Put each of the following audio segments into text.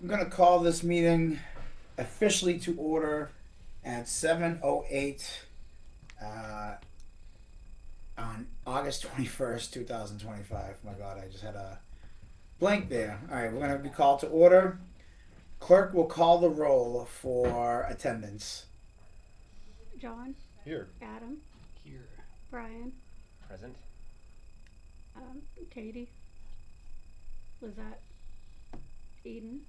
I'm going to call this meeting officially to order at 7:08 uh, on August 21st, 2025. My God, I just had a blank there. All right, we're going to be called to order. Clerk will call the roll for attendance. John, Here. Adam, Here. Brian, Present. Katie, Lizette, Eden,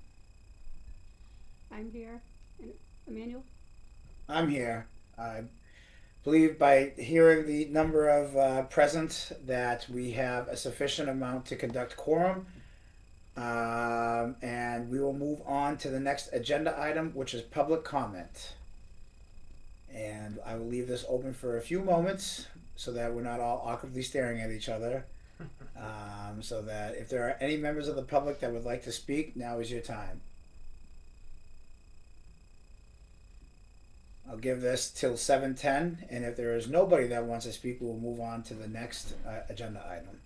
I'm here, and Emmanuel. I'm here. I believe by hearing the number of present that we have a sufficient amount to conduct quorum. And we will move on to the next agenda item, which is public comment. And I will leave this open for a few moments so that we're not all awkwardly staring at each other. So that if there are any members of the public that would like to speak, now is your time. I'll give this till 7:10, and if there is nobody that wants to speak, we'll move on to the next agenda item.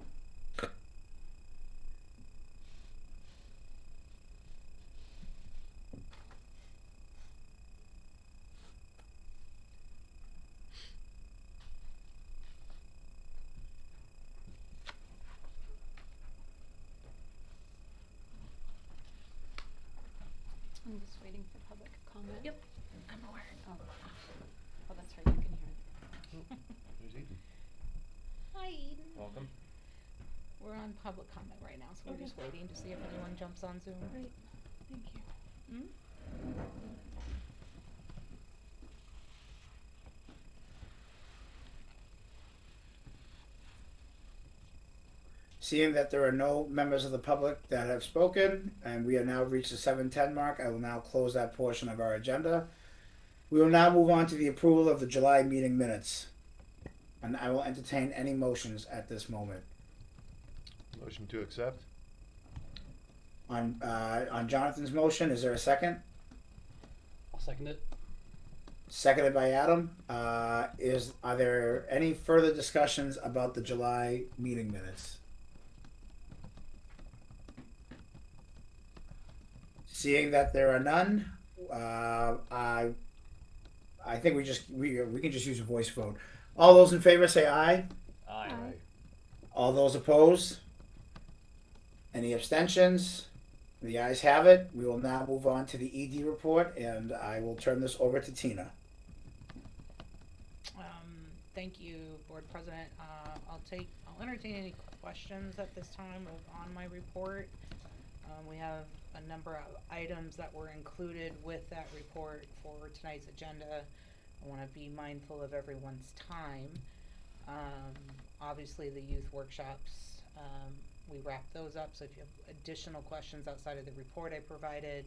I'm just waiting for public comment. Yep, I'm aware. Oh, that's right, you can hear it. Who's Eden? Hi, Eden. Welcome. We're on public comment right now, so we're Okay. just waiting to see if anyone jumps on Zoom. Great, thank you. Seeing that there are no members of the public that have spoken, and we have now reached the 7:10 mark, I will now close that portion of our agenda. We will now move on to the approval of the July meeting minutes. And I will entertain any motions at this moment. Motion to accept? On Jonathan's motion, is there a second? I'll second it. Seconded by Adam. Are there any further discussions about the July meeting minutes? Seeing that there are none, I think we can just use a voice vote. All those in favor say aye. Aye. Aye. All those opposed? Any abstentions? The ayes have it. We will now move on to the ED report, and I will turn this over to Tina. Thank you, Board President. I'll entertain any questions at this time on my report. We have a number of items that were included with that report for tonight's agenda. I want to be mindful of everyone's time. Obviously, the youth workshops, we wrapped those up, so if you have additional questions outside of the report I provided,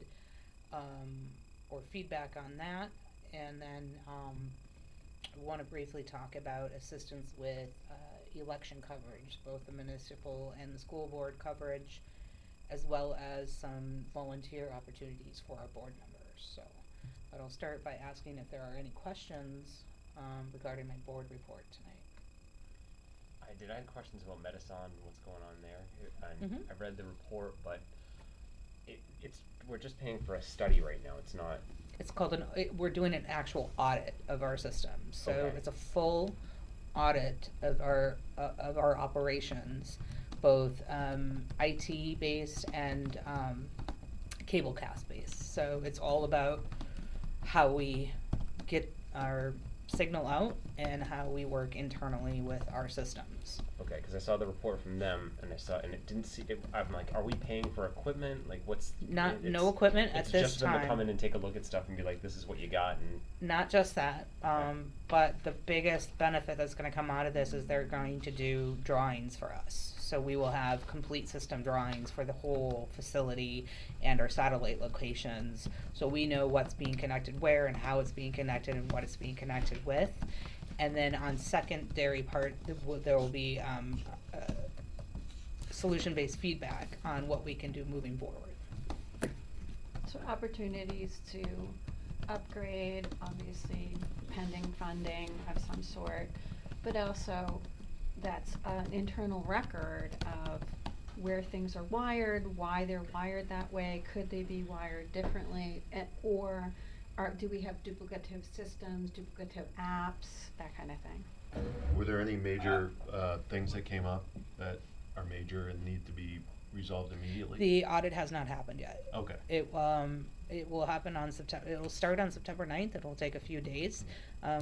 or feedback on that, and then I want to briefly talk about assistance with election coverage, both the municipal and the school board coverage, as well as some volunteer opportunities for our board members. So, but I'll start by asking if there are any questions regarding my board report tonight. I had questions about Medicine, what's going on there. And Mhm. I read the report, but we're just paying for a study right now. It's not. It's called we're doing an actual audit of our system. So Okay. it's a full audit of our operations, both IT based and cablecast based. So it's all about how we get our signal out and how we work internally with our systems. Okay, because I saw the report from them, and it didn't see. I'm like, are we paying for equipment? Like, what's No equipment at it's this just them to come time. in and take a look at stuff and be like, this is what you got, and Not just that, but the biggest benefit that's going to come out of this is they're going to do drawings for us. So we will have complete system drawings for the whole facility and our satellite locations. So we know what's being connected where and how it's being connected and what it's being connected with. And then on secondary part, there will be solution-based feedback on what we can do moving forward. So opportunities to upgrade, obviously pending funding of some sort, but also that's an internal record of where things are wired, why they're wired that way, could they be wired differently, or do we have duplicative systems, duplicative apps, that kind of thing. Were there any major things that came up that are major and need to be resolved immediately? The audit has not happened yet. Okay. It will happen on it'll start on September 9th. It'll take a few days.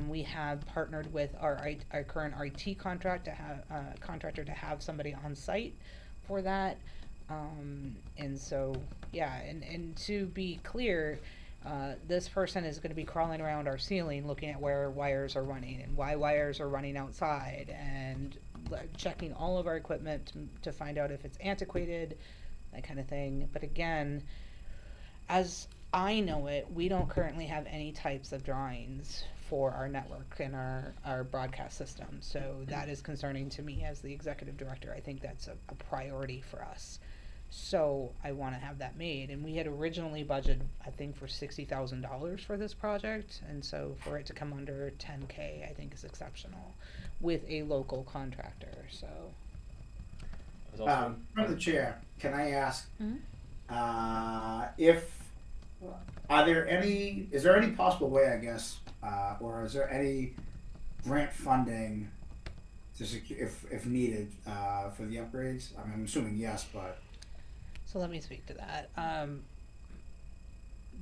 We have partnered with our current IT contractor to have somebody on site for that. And so, yeah, and to be clear, this person is going to be crawling around our ceiling looking at where wires are running and why wires are running outside, and checking all of our equipment to find out if it's antiquated, that kind of thing. But again, as I know it, we don't currently have any types of drawings for our network and our broadcast system. So that is concerning to me as the executive director. I think that's a priority for us. So I want to have that made, and we had originally budgeted, I think, for $60,000 for this project, and so for it to come under 10K, I think is exceptional, with a local contractor. So. From the chair, can I ask, Mhm. is there any possible way, I guess, or is there any grant funding to secure, if needed, for the upgrades? I mean, I'm assuming yes, but. So let me speak to that.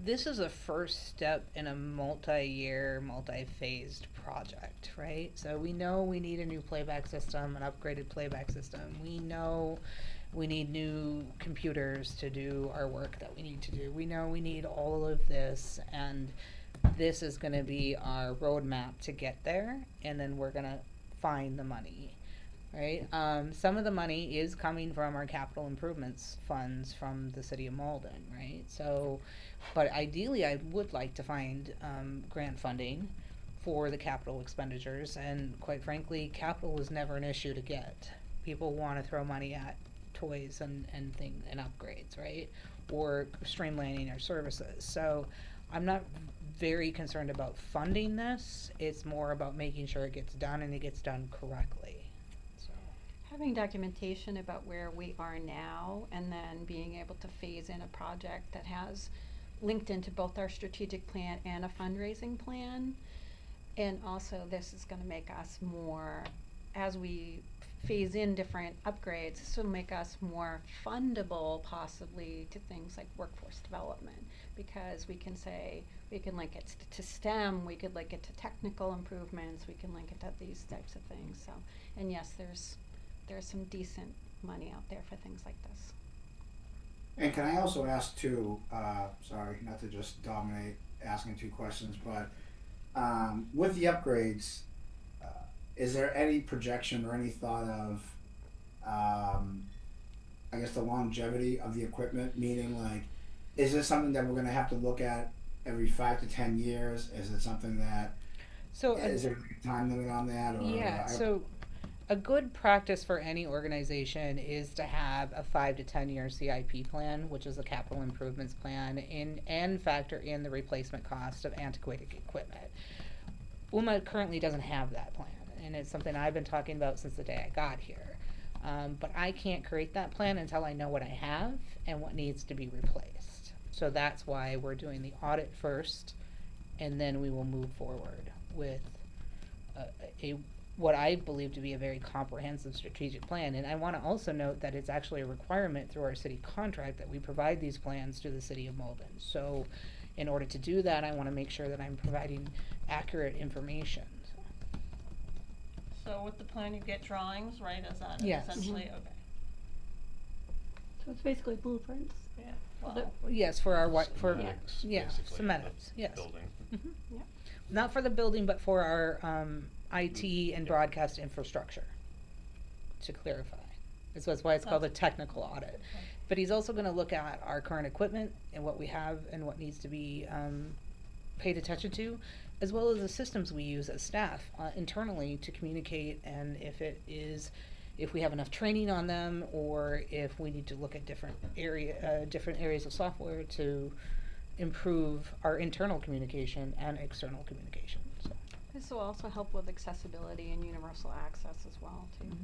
This is a first step in a multi-year, multi-phased project, right? So we know we need a new playback system, an upgraded playback system. We know we need new computers to do our work that we need to do. We know we need all of this, and this is going to be our roadmap to get there, and then we're going to find the money. Right. Some of the money is coming from our capital improvements funds from the city of Malden, right? So, but ideally, I would like to find grant funding for the capital expenditures, and quite frankly, capital was never an issue to get. People want to throw money at toys and things and upgrades, right? Or streamlining our services. So, I'm not very concerned about funding this. It's more about making sure it gets done and it gets done correctly. Having documentation about where we are now, and then being able to phase in a project that has linked into both our strategic plan and a fundraising plan. And also, this is going to make us more, as we phase in different upgrades, this will make us more fundable possibly to things like workforce development, because we can say, we can link it to STEM, we could link it to technical improvements, we can link it to these types of things. So, and yes, there's some decent money out there for things like this. And can I also ask too, sorry, not to just dominate asking two questions, but with the upgrades, is there any projection or any thought of, I guess, the longevity of the equipment? Meaning, like, is this something that we're going to have to look at every 5 to 10 years? Is it something that, is there a time limit on that? Or, yeah, so a good practice for any organization is to have a 5 to 10 year CIP plan, which is a capital improvements plan, and factor in the replacement cost of antiquated equipment. UMA currently doesn't have that plan, and it's something I've been talking about since the day I got here. But I can't create that plan until I know what I have and what needs to be replaced. So that's why we're doing the audit first, and then we will move forward with what I believe to be a very comprehensive strategic plan. And I want to also note that it's actually a requirement through our city contract that we provide these plans to the city of Malden. So in order to do that, I want to make sure that I'm providing accurate information. So with the plan, you get drawings, right? Is that Yes. essentially Mhm. okay? So it's basically blueprints. Yeah. The- Well, Yes, for our Schematics, yeah, basically, schematics, the yes. Building. Yep. Not for the building, but for our IT and broadcast infrastructure, to clarify. That's why it's called a technical audit. But he's also gonna look at our current equipment and what we have and what needs to be paid attention to, as well as the systems we use as staff internally to communicate, and if we have enough training on them, or if we need to look at different areas of software to improve our internal communication and external communication. So. This will also help with accessibility and universal access as well, too.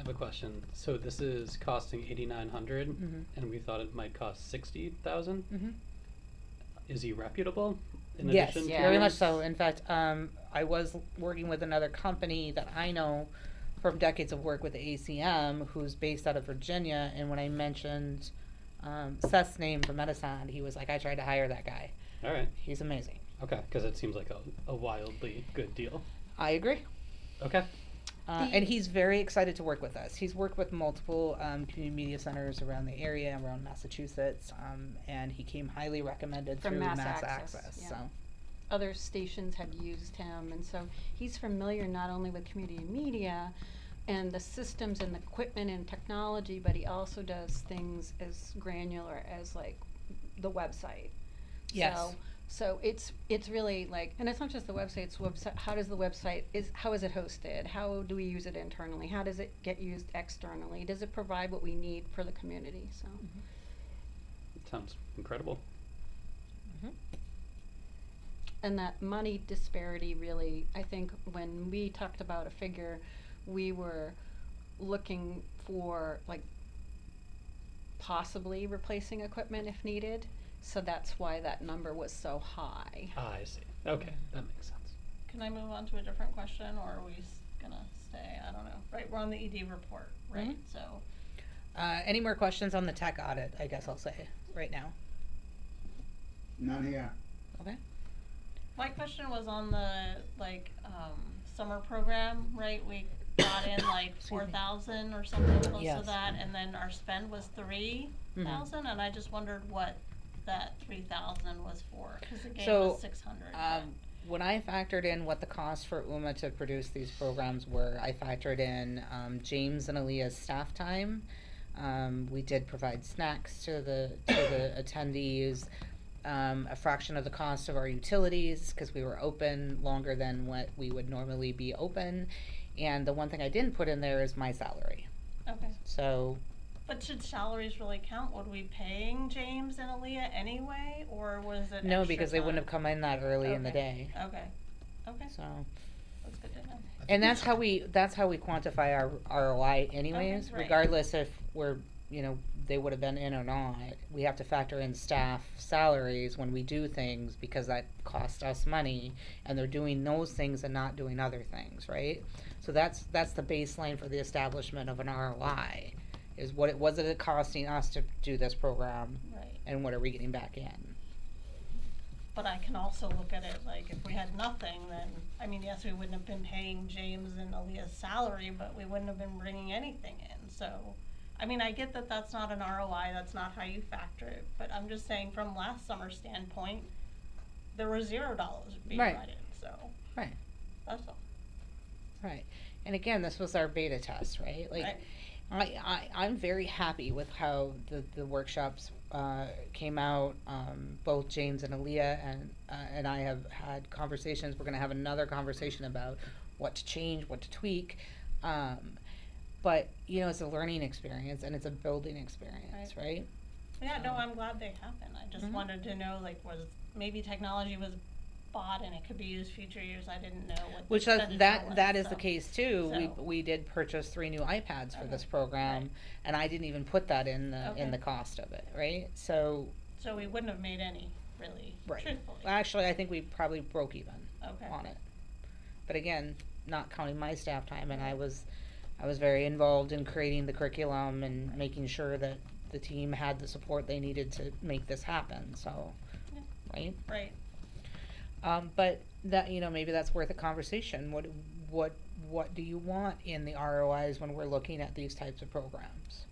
I have a question. So this is costing 8,900, Mhm. and we thought it might cost 60,000. Mhm. Is he reputable? In Yes, addition, Yeah. very much to so. In fact, I was working with another company that I know from decades of work with ACM, who's based out of Virginia. And when I mentioned Seth's name from Medicine, he was like, "I tried to hire that guy. All right. He's amazing." Okay, because it seems like a wildly good deal. I agree. Okay. And he's very excited to work with us. He's worked with multiple community media centers around the area, around Massachusetts, and he came highly recommended From through Mass Mass Access, Access. yeah. So, Other stations had used him, and so he's familiar not only with community media and the systems and the equipment and technology, but he also does things as granular as like the website. Yes. So it's really like, and it's not just the website. It's website. How does the website how is it hosted? How do we use it internally? How does it get used externally? Does it provide what we need for the community? So. It sounds incredible. And that money disparity really, I think when we talked about a figure, we were looking for like possibly replacing equipment if needed. So that's why that number was so high. Ah, I see. Okay, that makes sense. Can I move on to a different question, or are we gonna stay? I don't know. Right, we're on the ED report, right? Mhm. So, any more questions on the tech audit? I guess I'll say right now. None here. Okay. my question was on the summer program, right? We got in like Excuse me. 4,000 or something close Yes. to that, and then our spend was 3,000, and I just wondered what that 3,000 was for, because the game So, was 600. When I factored in what the cost for UMA to produce these programs were, I factored in James and Aaliyah's staff time. We did provide snacks to the attendees, a fraction of the cost of our utilities because we were open longer than what we would normally be open, and the one thing I didn't put in there is my salary. Okay. So But should salaries really count? Would we paying James and Aaliyah anyway, or was it no, extra because they wouldn't have time? come in that early in the Okay. day. Okay. Okay. So. That's good to know. And that's how we quantify our ROI anyways, Okay, right. regardless if we're, they would have been in or not. We have to factor in staff salaries when we do things because that costs us money and they're doing those things and not doing other things, right? So that's the baseline for the establishment of an ROI is what was it costing us to do this program Right. and what are we getting back in? But I can also look at it like if we had nothing, then, I mean, yes, we wouldn't have been paying James and Aaliyah's salary, but we wouldn't have been bringing anything in. So, I mean, I get that that's not an ROI, that's not how you factor it, but I'm just saying from last summer's standpoint, there were $0 being Right. let in, so. Right. That's all. Right. And again, this was our beta test, right? Like, Right. I'm very happy with how the workshops came out. Both James and Aaliyah and I have had conversations. We're going to have another conversation about what to change, what to tweak. But, it's a learning experience and it's a building experience, right? Yeah, no, I'm glad they happened. I just Mhm. wanted to know, like, was maybe technology was bought and it could be used future years. I didn't know what the Which expenditure that was, is the so. case too. So- We did purchase 3 new iPads for Okay. this program, Right. and I didn't even put that in Okay. the cost of it, right? So So we wouldn't have made any, really, right. truthfully. Actually, I think we probably broke even Okay. on it. But again, not counting my staff time, and I was very involved in creating the curriculum and making sure that the team had the support they needed to make this happen. So, Yeah. right? Right. But that maybe that's worth a conversation. What do you want in the ROIs when we're looking at these types of programs?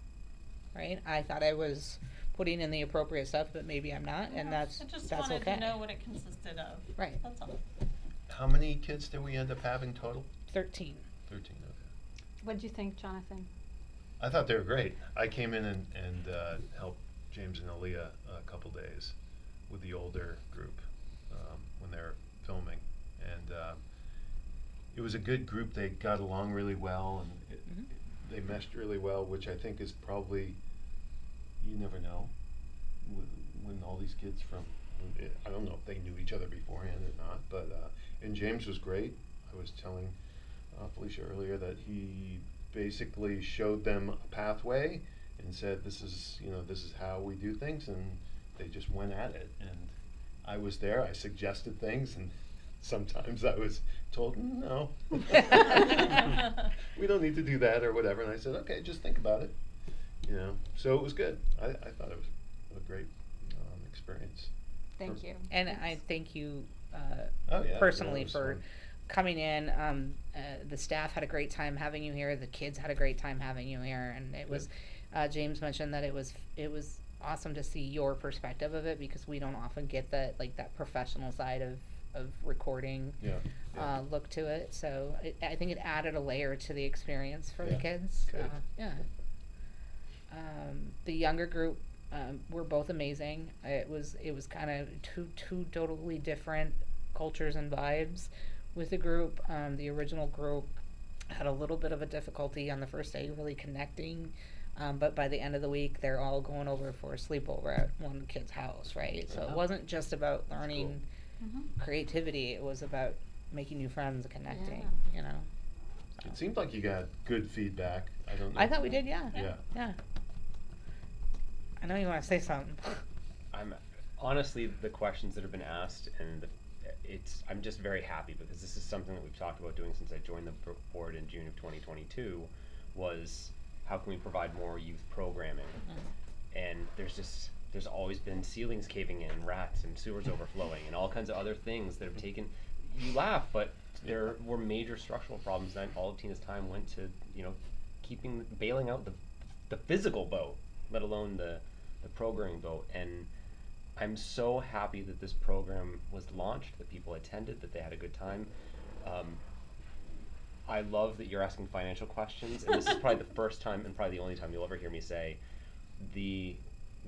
Right? I thought I was putting in the appropriate stuff, but maybe I'm not, and Yeah, that's I just okay. wanted to know what it consisted of. Right. That's all. How many kids did we end up having total? 13. 13, okay. What'd you think, Jonathan? I thought they were great. I came in and helped James and Aaliyah a couple days with the older group when they were filming. And it was a good group. They got along really well and Mhm. they meshed really well, which I think is probably, you never know, when all these kids I don't know if they knew each other beforehand or not, but and James was great. I was telling Felicia earlier that he basically showed them a pathway and said, this is how we do things, and they just went at it. And I was there, I suggested things, and sometimes I was told, no, we don't need to do that or whatever. And I said, okay, just think about it. So it was good. I thought it was a great experience. Thank you. And I thank you Oh, yeah, personally it was for fun. coming in. The staff had a great time having you here. The kids had a great time having you here, and it was. James mentioned that it was awesome to see your perspective of it, because we don't often get that professional side of recording Yeah. look to it. So I think it added a layer to the experience for the Yeah. kids. Good. Yeah. The younger group were both amazing. It was kind of two totally different cultures and vibes with the group. The original group had a little bit of a difficulty on the first day really connecting, but by the end of the week they're all going over for a sleepover at one kid's house, right? So it wasn't just about learning creativity, it was about making new friends and connecting. It seemed like you got good feedback. I don't know. I thought we did. Yeah. I know you want to say something. I'm honestly, the questions that have been asked, and I'm just very happy, because this is something that we've talked about doing since I joined the board in June of 2022, was how can we provide more youth programming? And there's always been ceilings caving in, rats and sewers overflowing, and all kinds of other things that have taken, you laugh, but there were major structural problems, and all of Tina's time went to, bailing out the physical boat, let alone the programming boat. And I'm so happy that this program was launched, that people attended, that they had a good time. I love that you're asking financial questions, and this is probably the first time and probably the only time you'll ever hear me say the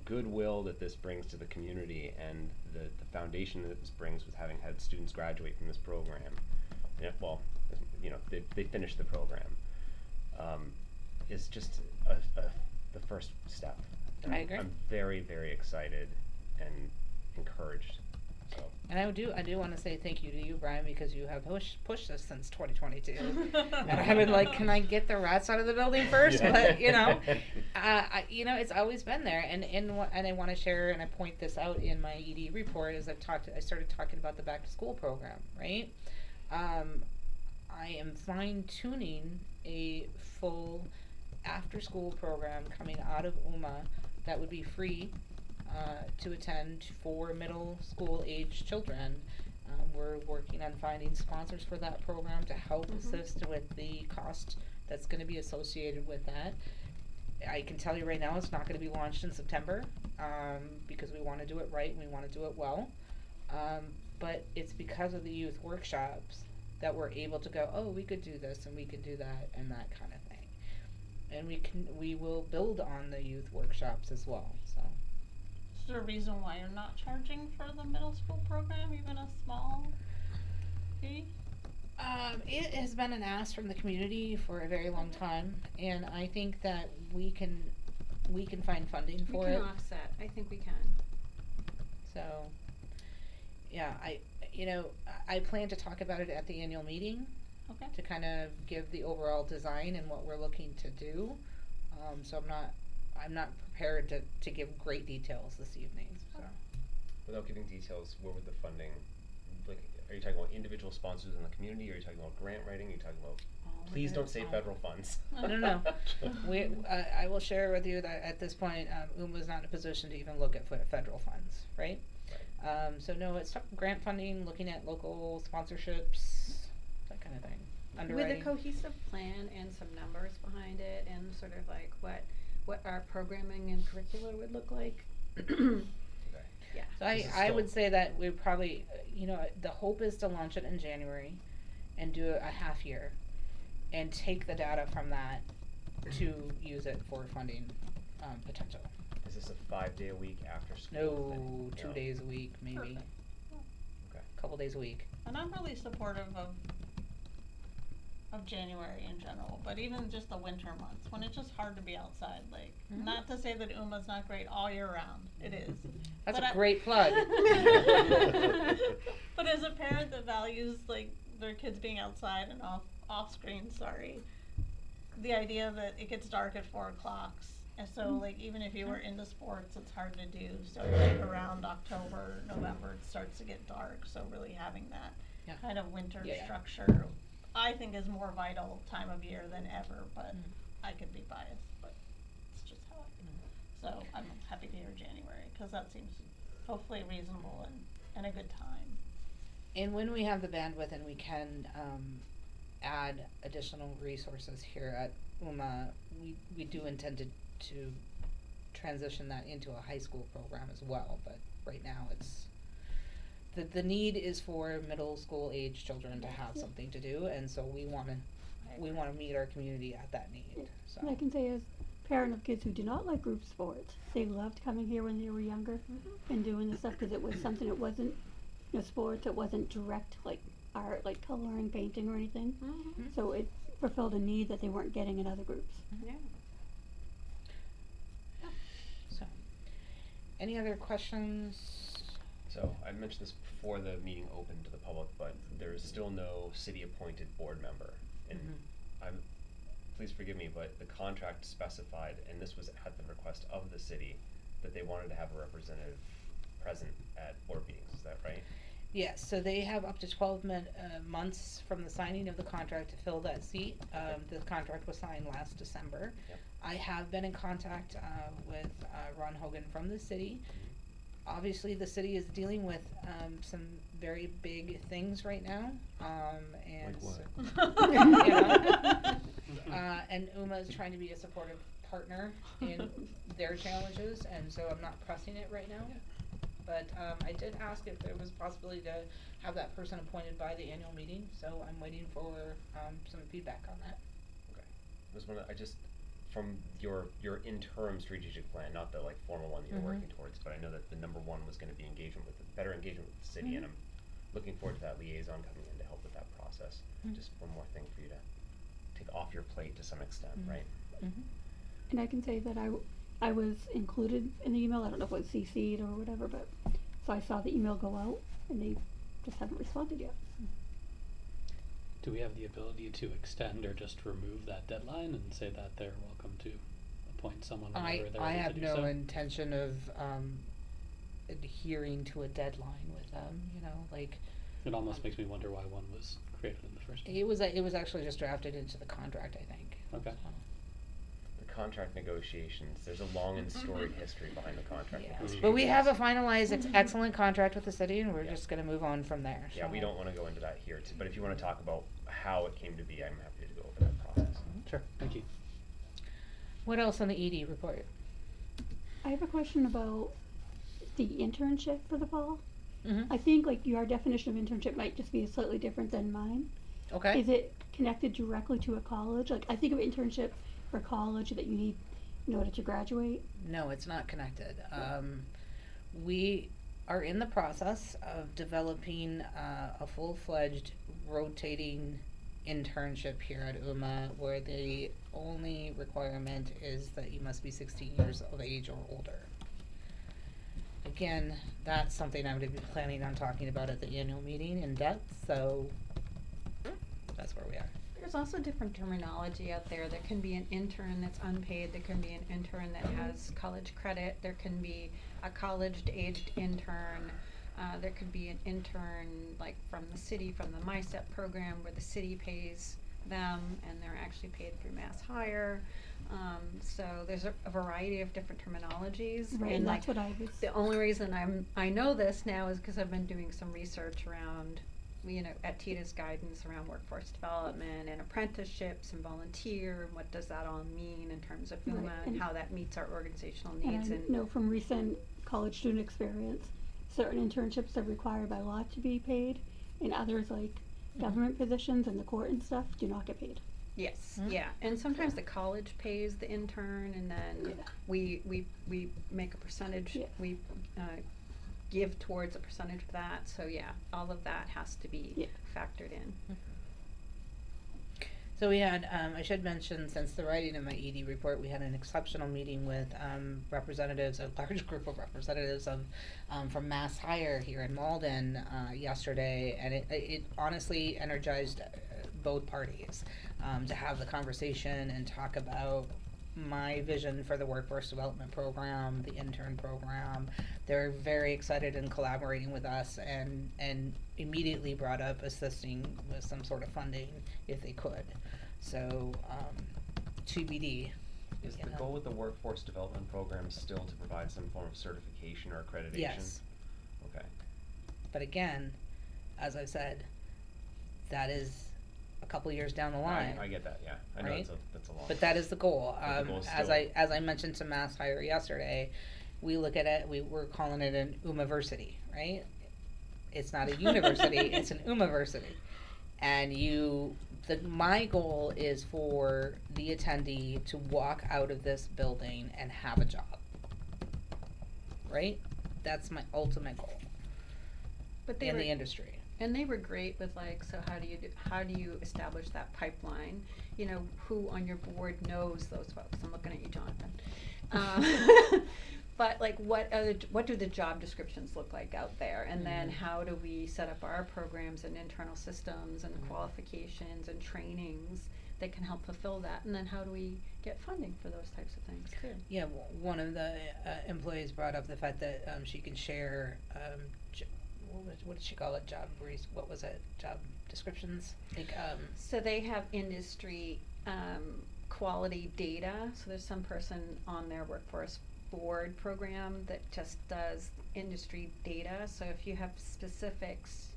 goodwill that this brings to the community, and the foundation that this brings with having had students graduate from this program. They finished the program. Is just the first step. And I agree. I'm very, very excited and encouraged. So. And I do want to say thank you to you, Brian, because you have pushed us since 2022. And I've been like, can I get the rats out of the building first? Yeah. But it's always been there. And I want to share, and I point this out in my ED report, as I started talking about the back to school program, right? I am fine tuning a full after school program coming out of UMA that would be free to attend for middle school age children. We're working on finding sponsors for that program to help assist with the cost that's going to be associated with that. I can tell you right now it's not going to be launched in September because we want to do it right and we want to do it well. But it's because of the youth workshops that we're able to go, oh, we could do this and we could do that and that kind of thing. And we will build on the youth workshops as well. So. Is there a reason why you're not charging for the middle school program, even a small fee? It has been an ask from the community for a very long time, and I think that we can find funding for it. We can offset. I think we can. So, yeah, I plan to talk about it at the annual meeting. Okay. To kind of give the overall design and what we're looking to do. So I'm not prepared to give great details this evening. So. Without giving details, what would the funding, are you talking about individual sponsors in the community? Are you talking about grant writing? Are you talking about, please don't say federal funds. No. I will share with you that at this point, UMA is not in a position to even look at federal funds, right? So no, it's grant funding, looking at local sponsorships, that kind of thing. Underwriting. With a cohesive plan and some numbers behind it, and sort of like what our programming and curricula would look like. Yeah. So I would say that we probably, the hope is to launch it in January and do a half year and take the data from that to use it for funding potential. Is this a 5-day-a-week after school No, thing? 2 days a week, maybe. Perfect. Okay. Couple days a week. And I'm really supportive of January in general, but even just the winter months, when it's just hard to be outside, not to say that UMA's not great all year round, it is. That's But a great plug. But as a parent that values their kids being outside and off screen, the idea that it gets dark at 4 o'clock, and so like even if you were into sports, it's hard to do. So like around October, November, it starts to get dark. So really having that Yeah. kind of winter Yeah. structure, I think is more vital time of year than ever. But I could be biased, but it's just how I think. So I'm happy to hear January because that seems hopefully reasonable and a good time. And when we have the bandwidth and we can add additional resources here at UMA, we do intend to transition that into a high school program as well. But right now, it's the need is for middle school age children to have something to do, and so we want to meet our community at that need. So. And I can say as parent of kids who do not like group sports, they loved coming here when they were younger and doing this stuff because it was something that wasn't, sports. It wasn't direct like art, like coloring, painting, or anything. So it fulfilled a need that they weren't getting in other groups. Yeah. So, any other questions? So I mentioned this before the meeting opened to the public, but there is still no city-appointed board member. And please forgive me, but the contract specified, and this was at the request of the city, that they wanted to have a representative present at board meetings. Is that right? Yes, so they have up to 12 months from the signing of the contract to fill that seat. The contract was signed last December. Yep. I have been in contact with Ron Hogan from the city. Obviously, the city is dealing with some very big things right now, and Like so- you know, and UMA is trying to be a supportive partner in their challenges, and so I'm not pressing it right now. But I did ask if there was a possibility to have that person appointed by the annual meeting, so I'm waiting for some feedback on that. Okay. I just from your interim strategic plan, not the like formal one that you're working towards, but I know that the number one was going to be better engagement with the city, and I'm looking forward to that liaison coming in to help with that process. Just one more thing for you to take off your plate to some extent, right? And I can say that I was included in the email. I don't know if it was CC'd or whatever, but so I saw the email go out, and they just haven't responded yet. Do we have the ability to extend or just remove that deadline and say that they're welcome to appoint someone whenever they're I ready have to do no so? intention of adhering to a deadline with them. Like It almost makes me wonder why one was created in the first place. it was actually just drafted into the contract, I think. Okay. The contract negotiations, there's a long and storied history behind the contract negotiations. But we have a finalized excellent contract with the city, and we're Yeah. just going to move on from there. Yeah, so. we don't want to go into that here, but if you want to talk about how it came to be, I'm happy to go over that process. Sure, thank you. What else on the ED report? I have a question about the internship for the fall. Mm-hmm. I think like your definition of internship might just be slightly different than mine. Okay. Is it connected directly to a college? Like I think of internship for college that you need in order to graduate. No, it's not connected. We are in the process of developing a full-fledged rotating internship here at UMA, where the only requirement is that you must be 16 years of age or older. Again, that's something I'm going to be planning on talking about at the annual meeting in depth, so that's where we are. There's also different terminology out there. There can be an intern that's unpaid. There can be an intern that has college credit. There can be a college-aged intern. There could be an intern like from the city, from the Sept program, where the city pays them and they're actually paid through Mass Hire. So there's a variety of different terminologies. Right, and that's what I was. The only reason I know this now is because I've been doing some research around, at TITA's guidance around workforce development and apprenticeships and volunteer, and what does that all mean in terms of Right, UMA and and- how that meets our organizational And needs. I know from recent college student experience, certain internships are required by law to be paid, and others like government positions and the court and stuff do not get paid. Yes, Mhm. yeah, and sometimes the college pays the intern, and then Yeah. we make a percentage. Yeah. We give towards a percentage of that. So yeah, all of that has to be Yeah. factored in. So we had, I should mention, since the writing of my ED report, we had an exceptional meeting with representatives, a large group of representatives of from Mass Hire here in Malden yesterday, and it honestly energized both parties. to have the conversation and talk about my vision for the workforce development program, the intern program. They're very excited and collaborating with us, and immediately brought up assisting with some sort of funding if they could. So TBD. Is you the know. goal with the workforce development program still to provide some form of certification or accreditation? Yes. Okay. But again, as I said, that is a couple years down the line. I get that, yeah. I know Right? that's a long. But that is the goal. But the goal's As still- I mentioned to Mass Hire yesterday, we look at it. We're calling it an university, right? It's not a university. It's an university, and my goal is for the attendee to walk out of this building and have a job. Right? That's my ultimate goal But they in were, the industry. and they were great with like, so how do you establish that pipeline? You know, who on your board knows those folks? I'm looking at you, Jonathan. But like, what do the job descriptions look like out there? And then how do we set up our programs and internal systems and qualifications and trainings that can help fulfill that? And then how do we get funding for those types of things too? Yeah, one of the employees brought up the fact that she can share, what did she call it? What was it? Job descriptions? Like, So they have industry quality data. So there's some person on their workforce board program that just does industry data. So if you have specifics,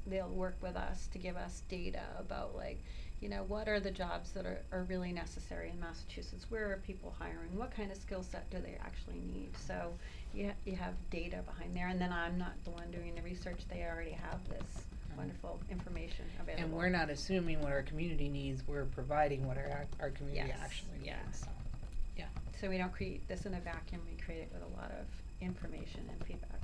they'll work with us to give us data about like, you know, what are the jobs that are really necessary in Massachusetts? Where are people hiring? What kind of skill set do they actually need? So you have data behind there, and then I'm not the one doing the research. They already have this wonderful information available. and we're not assuming what our community needs. We're providing what our community Yes, actually yeah. needs. So. So we don't create this in a vacuum. We create it with a lot of information and feedback.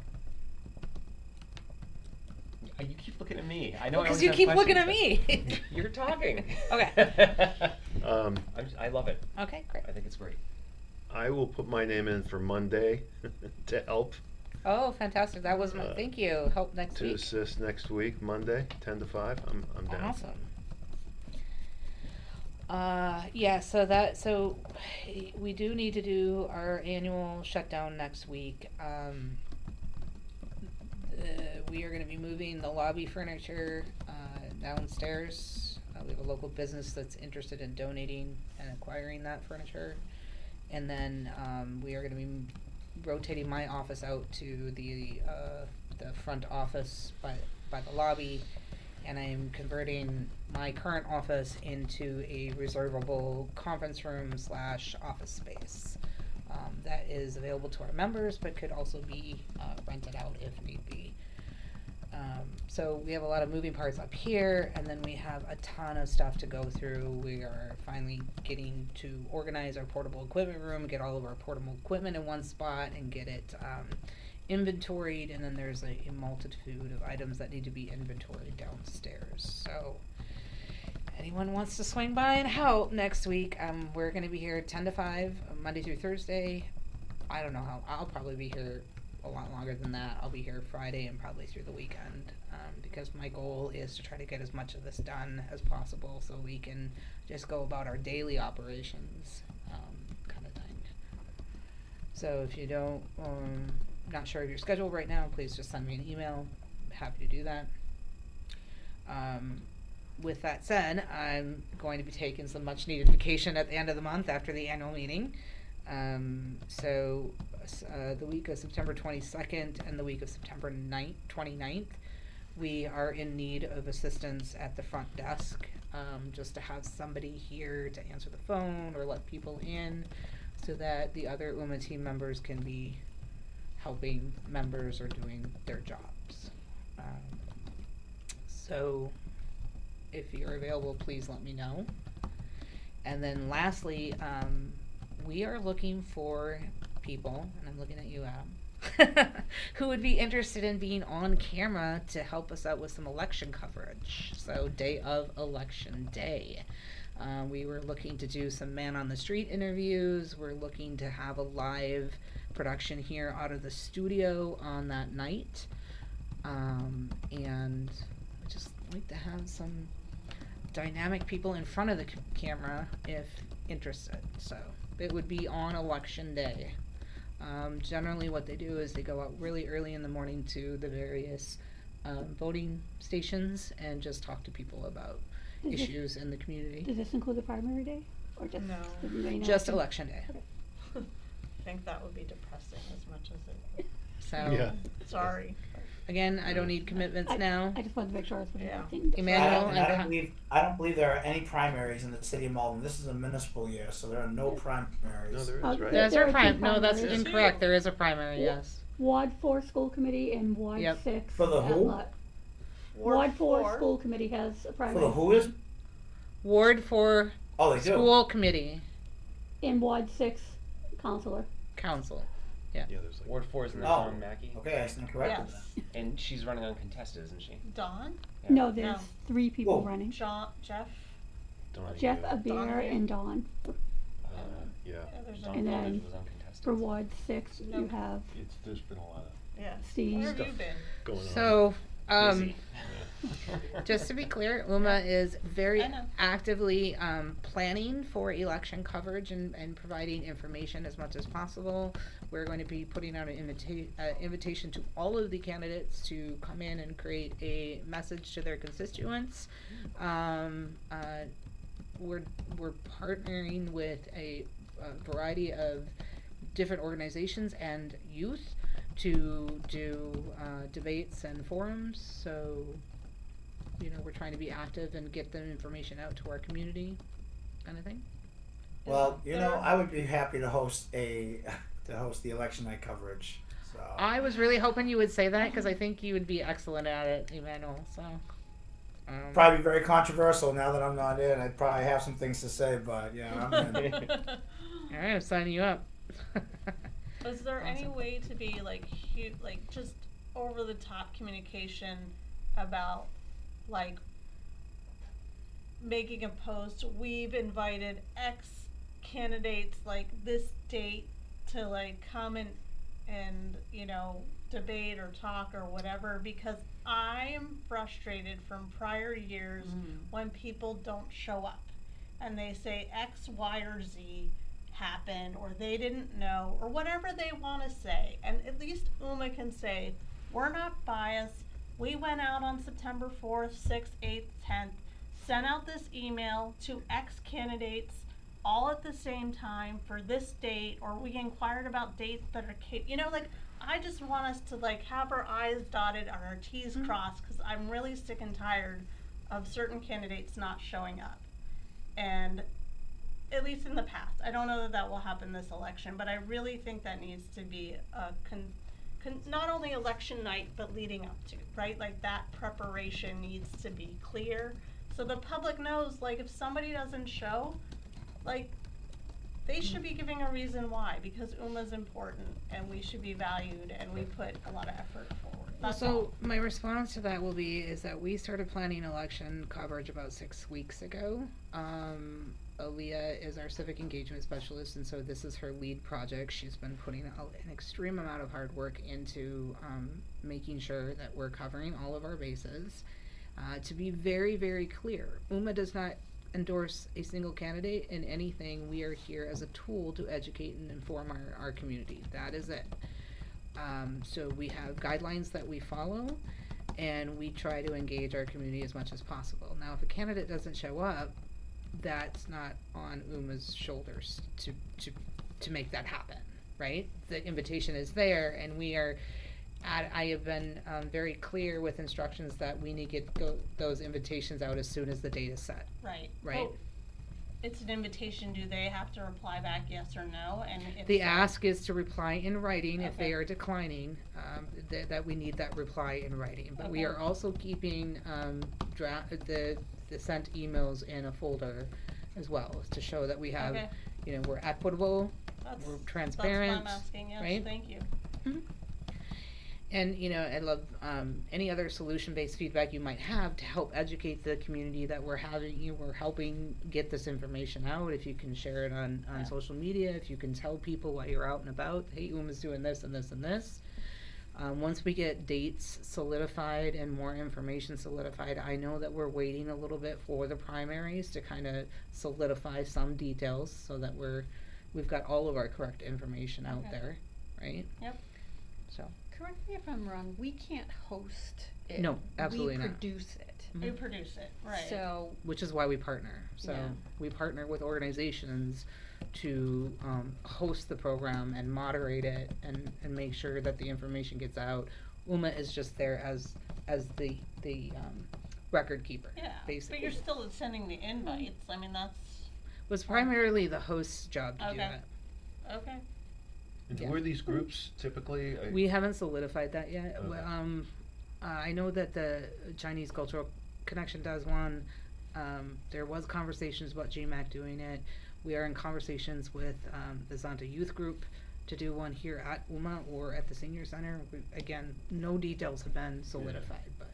You keep looking at me. I know. I Because always you have keep looking at questions, me. but You're talking. Okay. I love it. Okay, great. I think it's great. I will put my name in for Monday to help, Oh, fantastic! That was my thank you. Help next to week. assist next week, Monday, 10 to 5. I'm down. Awesome. Yeah, so we do need to do our annual shutdown next week. We are going to be moving the lobby furniture downstairs. We have a local business that's interested in donating and acquiring that furniture, and then we are going to be rotating my office out to the front office by the lobby. And I'm converting my current office into a reservable conference room / office space that is available to our members, but could also be rented out if need be. So we have a lot of moving parts up here, and then we have a ton of stuff to go through. We are finally getting to organize our portable equipment room, get all of our portable equipment in one spot, and get it inventoried, and then there's a multitude of items that need to be inventoried downstairs. So anyone wants to swing by and help next week, we're going to be here 10 to 5 Monday through Thursday. I don't know how I'll probably be here a lot longer than that. I'll be here Friday and probably through the weekend, because my goal is to try to get as much of this done as possible so we can just go about our daily operations, kind of thing. So if you don't not sure of your schedule right now, please just send me an email. Happy to do that. With that said, I'm going to be taking some much needed vacation at the end of the month after the annual meeting. So the week of September 22nd and the week of September 29th, we are in need of assistance at the front desk, just to have somebody here to answer the phone or let people in so that the other UMA team members can be helping members or doing their jobs. So if you're available, please let me know. And then lastly, we are looking for people, and I'm looking at you, Adam, who would be interested in being on camera to help us out with some election coverage. So day of election day. We were looking to do some man on the street interviews. We're looking to have a live production here out of the studio on that night. And I just like to have some dynamic people in front of the camera if interested. So it would be on election day. Generally what they do is they go out really early in the morning to the various voting stations and just talk to people about Does this- issues in the community. Does this include the primary day, or just No. the main Just election? election day. I think that would be depressing as much as it So Yeah. sorry. again, I don't need commitments I- now. I just wanted to make sure I was putting Yeah. everything. Emmanuel, And I and don't believe, there are any primaries in the city of Malden. This is a municipal year, so there are no primaries. No, there is, Uh, right? There's There our are two no, that's primaries. incorrect. There is a primary, Yeah. yes. Ward 4 school committee and Ward Yep. 6. For the at who? lot. Ward 4 school committee has a For primary. the who is? Ward for Oh, they do. school committee And Ward 6 counselor. council. Yeah, there's like. Ward 4 is in the Oh. Dawn Mackey, Okay, I stand corrected Yes. then. and she's running uncontested, isn't she? Dawn, Yeah. No, there's No. 3 people Whoa. running. Jeff, Dawn, Jeff, yeah. Abir, Dawn. and Dawn. Yeah. yeah, there's Dawn And a, then- Bennett was uncontested. For Ward 6, No. you have There's been a lot of yeah. Steve. Where have you Stuff. been? going on. So, Busy. just to be clear, UMA is very I know. actively planning for election coverage and providing information as much as possible. We're going to be putting out an invitation to all of the candidates to come in and create a message to their constituents. We're partnering with a variety of different organizations and youth to do debates and forums. So, we're trying to be active and get the information out to our community, kind of thing. Well, There- I would be happy to host the election night coverage. So I was really hoping you would say that because I think you would be excellent at it, Emmanuel. So, probably very controversial now that I'm not in. I'd probably have some things to say, but yeah, I'm in. all right, I'm signing you up. Is there any Awesome. way to be like just over the top communication about like making a post? We've invited X candidates like this date to like come and debate or talk or whatever, because I am frustrated from prior years when people don't show up and they say X, Y, or Z happened, or they didn't know, or whatever they want to say. And at least UMA can say, we're not biased. We went out on September 4th, 6th, 8th, 10th, sent out this email to X candidates all at the same time for this date, or we inquired about dates that are, I just want us to like have our I's dotted and our T's crossed, because I'm really sick and tired of certain candidates not showing up. And at least in the past, I don't know that will happen this election, but I really think that needs to be not only election night, but leading up to, right? Like that preparation needs to be clear, so the public knows, like if somebody doesn't show, like they should be giving a reason why, because UMA's important and we should be valued and we put a lot of effort forward. That's all. So my response to that will be is that we started planning election coverage about 6 weeks ago. Aaliyah is our civic engagement specialist, and so this is her lead project. She's been putting an extreme amount of hard work into making sure that we're covering all of our bases. To be very, very clear, UMA does not endorse a single candidate in anything. We are here as a tool to educate and inform our community. That is it. So we have guidelines that we follow, and we try to engage our community as much as possible. Now, if a candidate doesn't show up, that's not on UMA's shoulders to make that happen, right? The invitation is there, and we are. I have been very clear with instructions that we need to get those invitations out as soon as the date is set. Right. Right. Well, it's an invitation. Do they have to reply back yes or no? And if The so- ask is to reply in writing. If they Okay. are declining, that we need that reply in writing. But we Okay. are also keeping the sent emails in a folder as well, to show that we have, Okay. we're equitable, That's, we're that's transparent, what I'm asking. Yes, right? thank you. And, I love any other solution-based feedback you might have to help educate the community that we're helping get this information out. If you can share it on Yeah. social media, if you can tell people while you're out and about, hey, UMA's doing this and this and this. Once we get dates solidified and more information solidified, I know that we're waiting a little bit for the primaries to kind of solidify some details so that we've got all of our correct information out Okay. there, right? Yep. So, Correct me if I'm wrong, we can't host it. No, absolutely not. We produce it. We produce it, right. So, which is why we partner. So Yeah. we partner with organizations to host the program and moderate it and make sure that the information gets out. UMA is just there as the record keeper, yeah, basically. but you're still sending the invites. I mean, that's Was primarily the host's job to do Okay. that. okay. And Yeah. who are these groups typically? We haven't solidified that yet. Okay. I know that the Chinese Cultural Connection does one. There was conversations about GMAC doing it. We are in conversations with the Zonta Youth Group to do one here at UMA or at the Senior Center. Again, no details have been solidified, but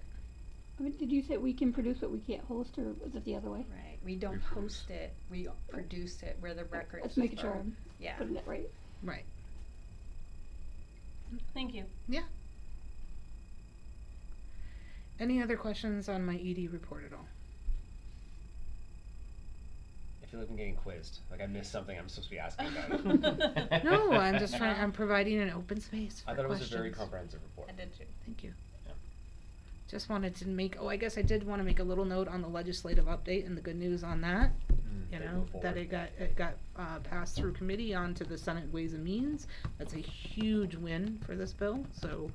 I mean, did you say we can produce but we can't host, or was it the other way? right, we don't host it, we produce it, we're the record Let's make keeper. sure I'm Yeah. putting it right. right. Thank you. Yeah. Any other questions on my ED report at all? I feel like I'm getting quizzed. Like I missed something I'm supposed to be asking about. No, I'm just trying. I'm providing an open space for I thought it was questions. a very comprehensive report. I did too. Thank you. Yeah. Just wanted to make. Oh, I guess I did want to make a little note on the legislative update and the good news on that. You They know move that forward. it got passed through committee onto the Senate Ways and Means. That's a huge win for this bill. So,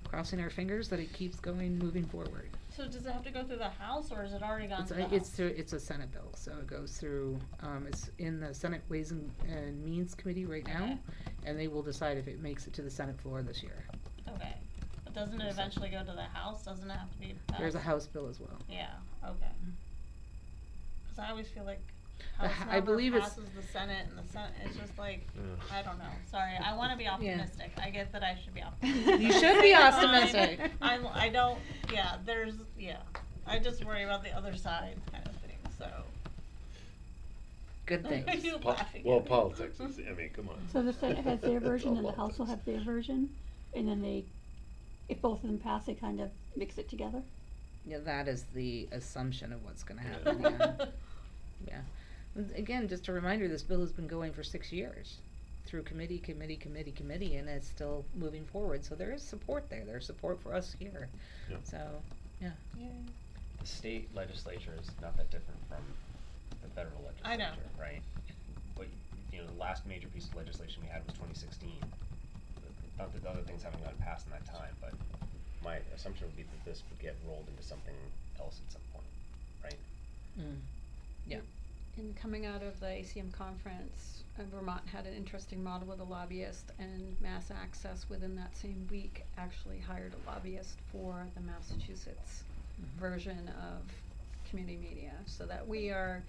crossing our fingers that it keeps going, moving forward. So does it have to go through the House, or is it already gone It's to the it's House? through, it's a Senate bill, so it goes through. It's in the Senate Ways and Means Committee right now, Okay. and they will decide if it makes it to the Senate floor this year. Okay. But doesn't it eventually go to the House? Doesn't it have to be passed? There's a House bill as well. Yeah, okay. Because I always feel like The House I never believe it's- passes the Senate, and the Senate, it's just like, Ugh. I don't know. Sorry, I want to be optimistic. I get that I should be optimistic. You should be At the same optimistic. time, I don't, yeah, I just worry about the other side kind of thing, so. Good things. You laughing Well, at me. politics is, I mean, come on. So the Senate has their version and the It's all House will have their version, and then they, if both of them pass, they kind of mix it together. Yeah, that is the assumption of what's going to happen. Yeah. Yeah. And again, just a reminder: this bill has been going for 6 years, through committee, and it's still moving forward. So there is support there. There's support for us here. Yep. So, yeah. The state legislature is not that different from the federal legislature, I know. right? But the last major piece of legislation we had was 2016. Not that the other things haven't gotten passed in that time, but my assumption would be that this would get rolled into something else at some point, right? Mm. Yeah. In coming out of the ACM conference, Vermont had an interesting model with a lobbyist, and Mass Access within that same week actually hired a lobbyist for the Massachusetts version of community media, so that we are,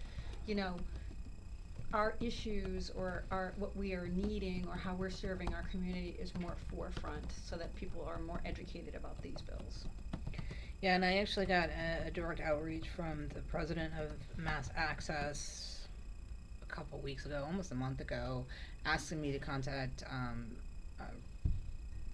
our issues or what we are needing or how we're serving our community is more forefront, so that people are more educated about these bills. Yeah, and I actually got a direct outreach from the president of Mass Access a couple weeks ago, almost a month ago, asking me to contact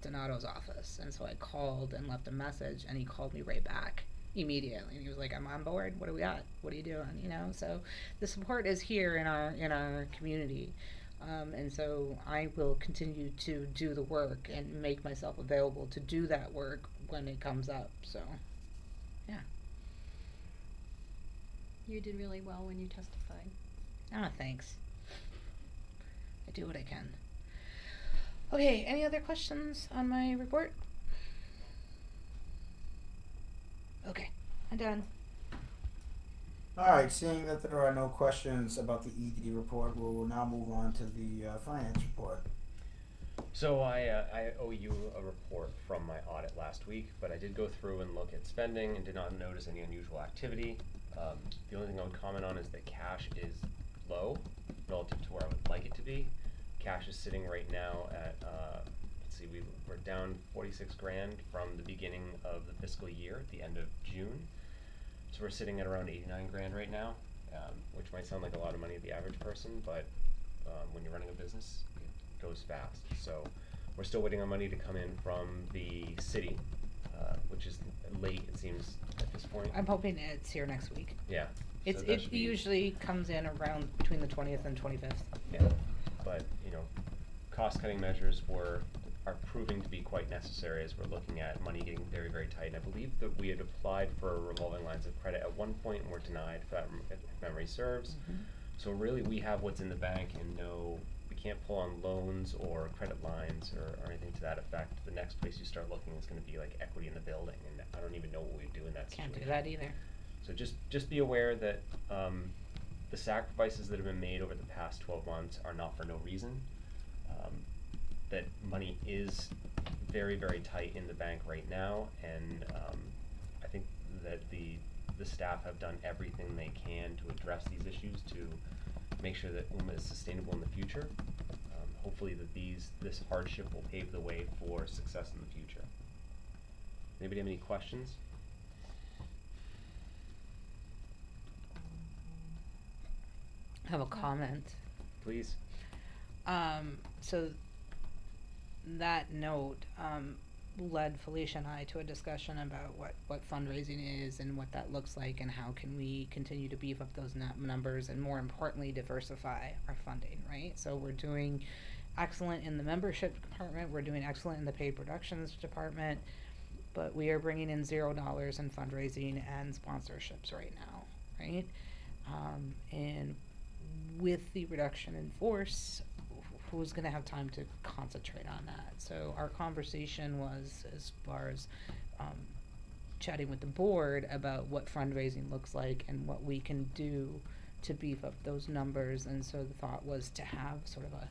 Donato's office. And so I called and left a message, and he called me right back immediately. And he was like, "I'm on board. What do we got? What are you doing?" So the support is here in our community. And so I will continue to do the work and make myself available to do that work when it comes up. So, yeah. You did really well when you testified. Ah, thanks. I do what I can. Okay, any other questions on my report? Okay, I'm done. All right, seeing that there are no questions about the ED report, we will now move on to the finance report. So I owe you a report from my audit last week, but I did go through and look at spending and did not notice any unusual activity. The only thing I would comment on is that cash is low relative to where I would like it to be. Cash is sitting right now at, let's see, we're down 46 grand from the beginning of the fiscal year at the end of June. So we're sitting at around 89 grand right now, which might sound like a lot of money to the average person, but when you're running a business, it goes fast. So We're still waiting on money to come in from the city, which is late, it seems, at this point. I'm hoping it's here next week. Yeah. It's, so that it should be- usually comes in around between the 20th and 25th. Yeah, but, cost-cutting measures are proving to be quite necessary as we're looking at money getting very, very tight. And I believe that we had applied for revolving lines of credit at one point and were denied, for that, if memory serves. So really, we have what's in the bank, and we can't pull on loans or credit lines or anything to that effect. The next place you start looking is gonna be like equity in the building, and I don't even know what we do in that situation. Can't do that either. So just be aware that the sacrifices that have been made over the past 12 months are not for no reason. That money is very, very tight in the bank right now, and I think that the staff have done everything they can to address these issues to make sure that UMA is sustainable in the future. Hopefully that this hardship will pave the way for success in the future. Anybody have any questions? I have a comment. Please. So that note led Felicia and I to a discussion about what fundraising is and what that looks like, and how can we continue to beef up those numbers, and more importantly, diversify our funding, right? So we're doing excellent in the membership department, we're doing excellent in the paid productions department, but we are bringing in $0 in fundraising and sponsorships right now, right? And with the reduction in force, who's going to have time to concentrate on that? So our conversation was as far as chatting with the board about what fundraising looks like and what we can do to beef up those numbers. And so the thought was to have sort of a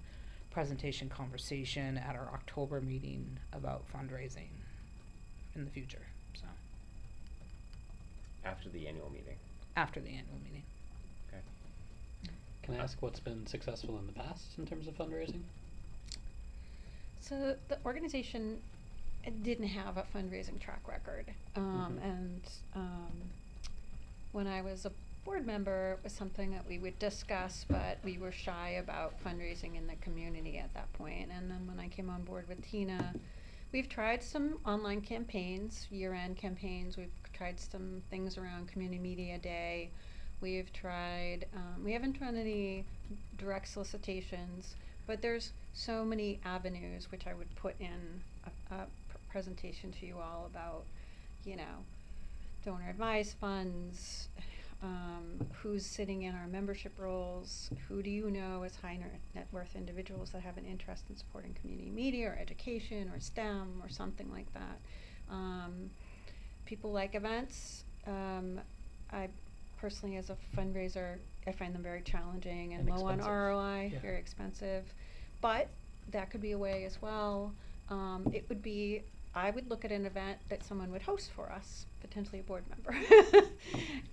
presentation conversation at our October meeting about fundraising in the future. So After the annual meeting. after the annual meeting. Okay. Can I ask what's been successful in the past in terms of fundraising? So the organization didn't have a fundraising track record. When I was a board member, it was something that we would discuss, but we were shy about fundraising in the community at that point. And then when I came on board with Tina, we've tried some online campaigns, year-end campaigns. We've tried some things around Community Media Day. We've tried, we haven't done any direct solicitations, but there's so many avenues, which I would put in a presentation to you all about, donor advised funds, who's sitting in our membership roles, who do you know as high net worth individuals that have an interest in supporting community media or education or STEM or something like that. People like events. I personally, as a fundraiser, I find them very challenging and low on expensive. ROI, Yeah. very expensive. But that could be a way as well. It would be, I would look at an event that someone would host for us, potentially a board member,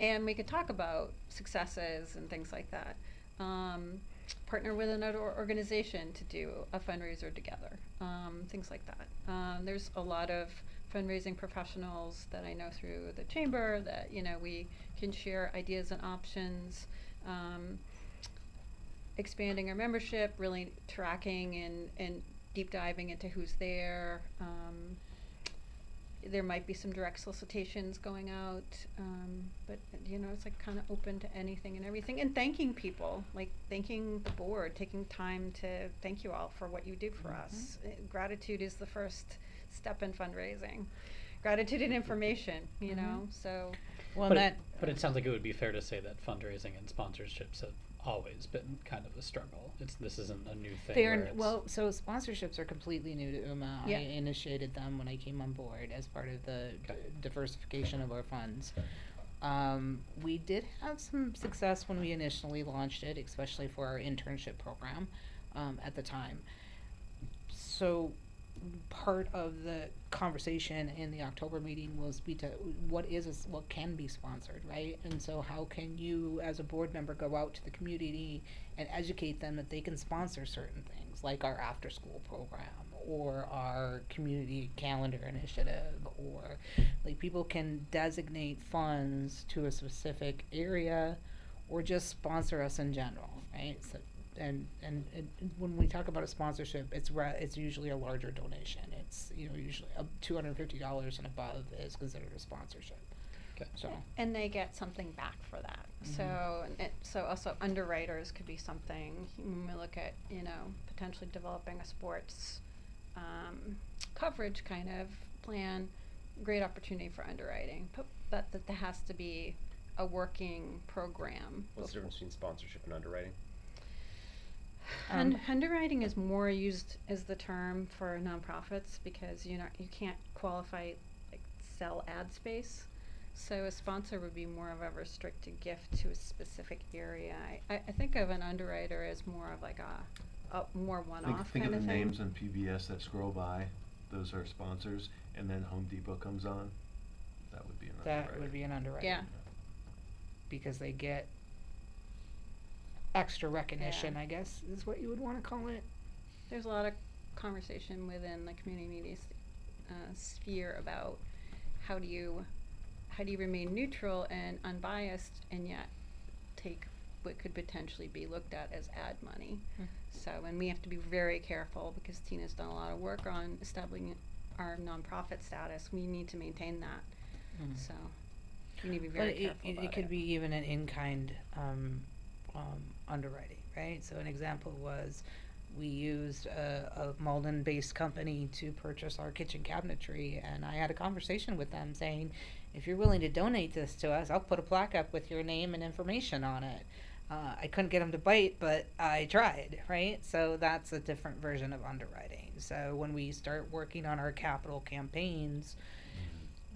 and we could talk about successes and things like that. Partner with another organization to do a fundraiser together, things like that. There's a lot of fundraising professionals that I know through the chamber that, we can share ideas and options. Expanding our membership, really tracking and deep diving into who's there. There might be some direct solicitations going out, but it's like kind of open to anything and everything. And thanking people, like thanking the board, taking time to thank you all for what you do for us. Gratitude is the first step in fundraising. Gratitude and information, so. Well, But it sounds like it would be fair to say that fundraising and sponsorships have always been kind of a struggle. This isn't a new thing. where it's- so sponsorships are completely new to UMA. Yeah. I initiated them when I came on board as part of the diversification of our funds. We did have some success when we initially launched it, especially for our internship program at the time. So part of the conversation in the October meeting was what can be sponsored, right? And so how can you as a board member go out to the community and educate them that they can sponsor certain things, like our after school program or our community calendar initiative, or like people can designate funds to a specific area or just sponsor us in general, right? So and when we talk about a sponsorship, it's usually a larger donation. It's, you know, usually $250 and above is considered a sponsorship. Okay. So And they get something back for that. So also underwriters could be something, when we look at, you know, potentially developing a sports coverage kind of plan, great opportunity for underwriting. But that there has to be a working program. What's the difference between sponsorship and underwriting? Underwriting is more used as the term for nonprofits because you can't qualify, like, sell ad space. So a sponsor would be more of a restricted gift to a specific area. I think of an underwriter as more of like a more one-off Think kind of of the thing. names on PBS that scroll by, those are sponsors, and then Home Depot comes on, that would be an underwriter. that would be an underwriter. Yeah. Because they get extra recognition, Yeah. I guess, is what you would want to call it. There's a lot of conversation within the community media sphere about how do you remain neutral and unbiased and yet take what could potentially be looked at as ad money. So, and we have to be very careful because Tina's done a lot of work on establishing our nonprofit status. We need to maintain that. So we need to be very careful about It could be even an in-kind underwriting, right? So an example was we used a Malden-based company to purchase our kitchen cabinetry, and I had a conversation with them saying, if you're willing to donate this to us, I'll put a plaque up with your name and information on it. I couldn't get them to bite, but I tried, right? So that's a different version of underwriting. So when we start working on our capital campaigns,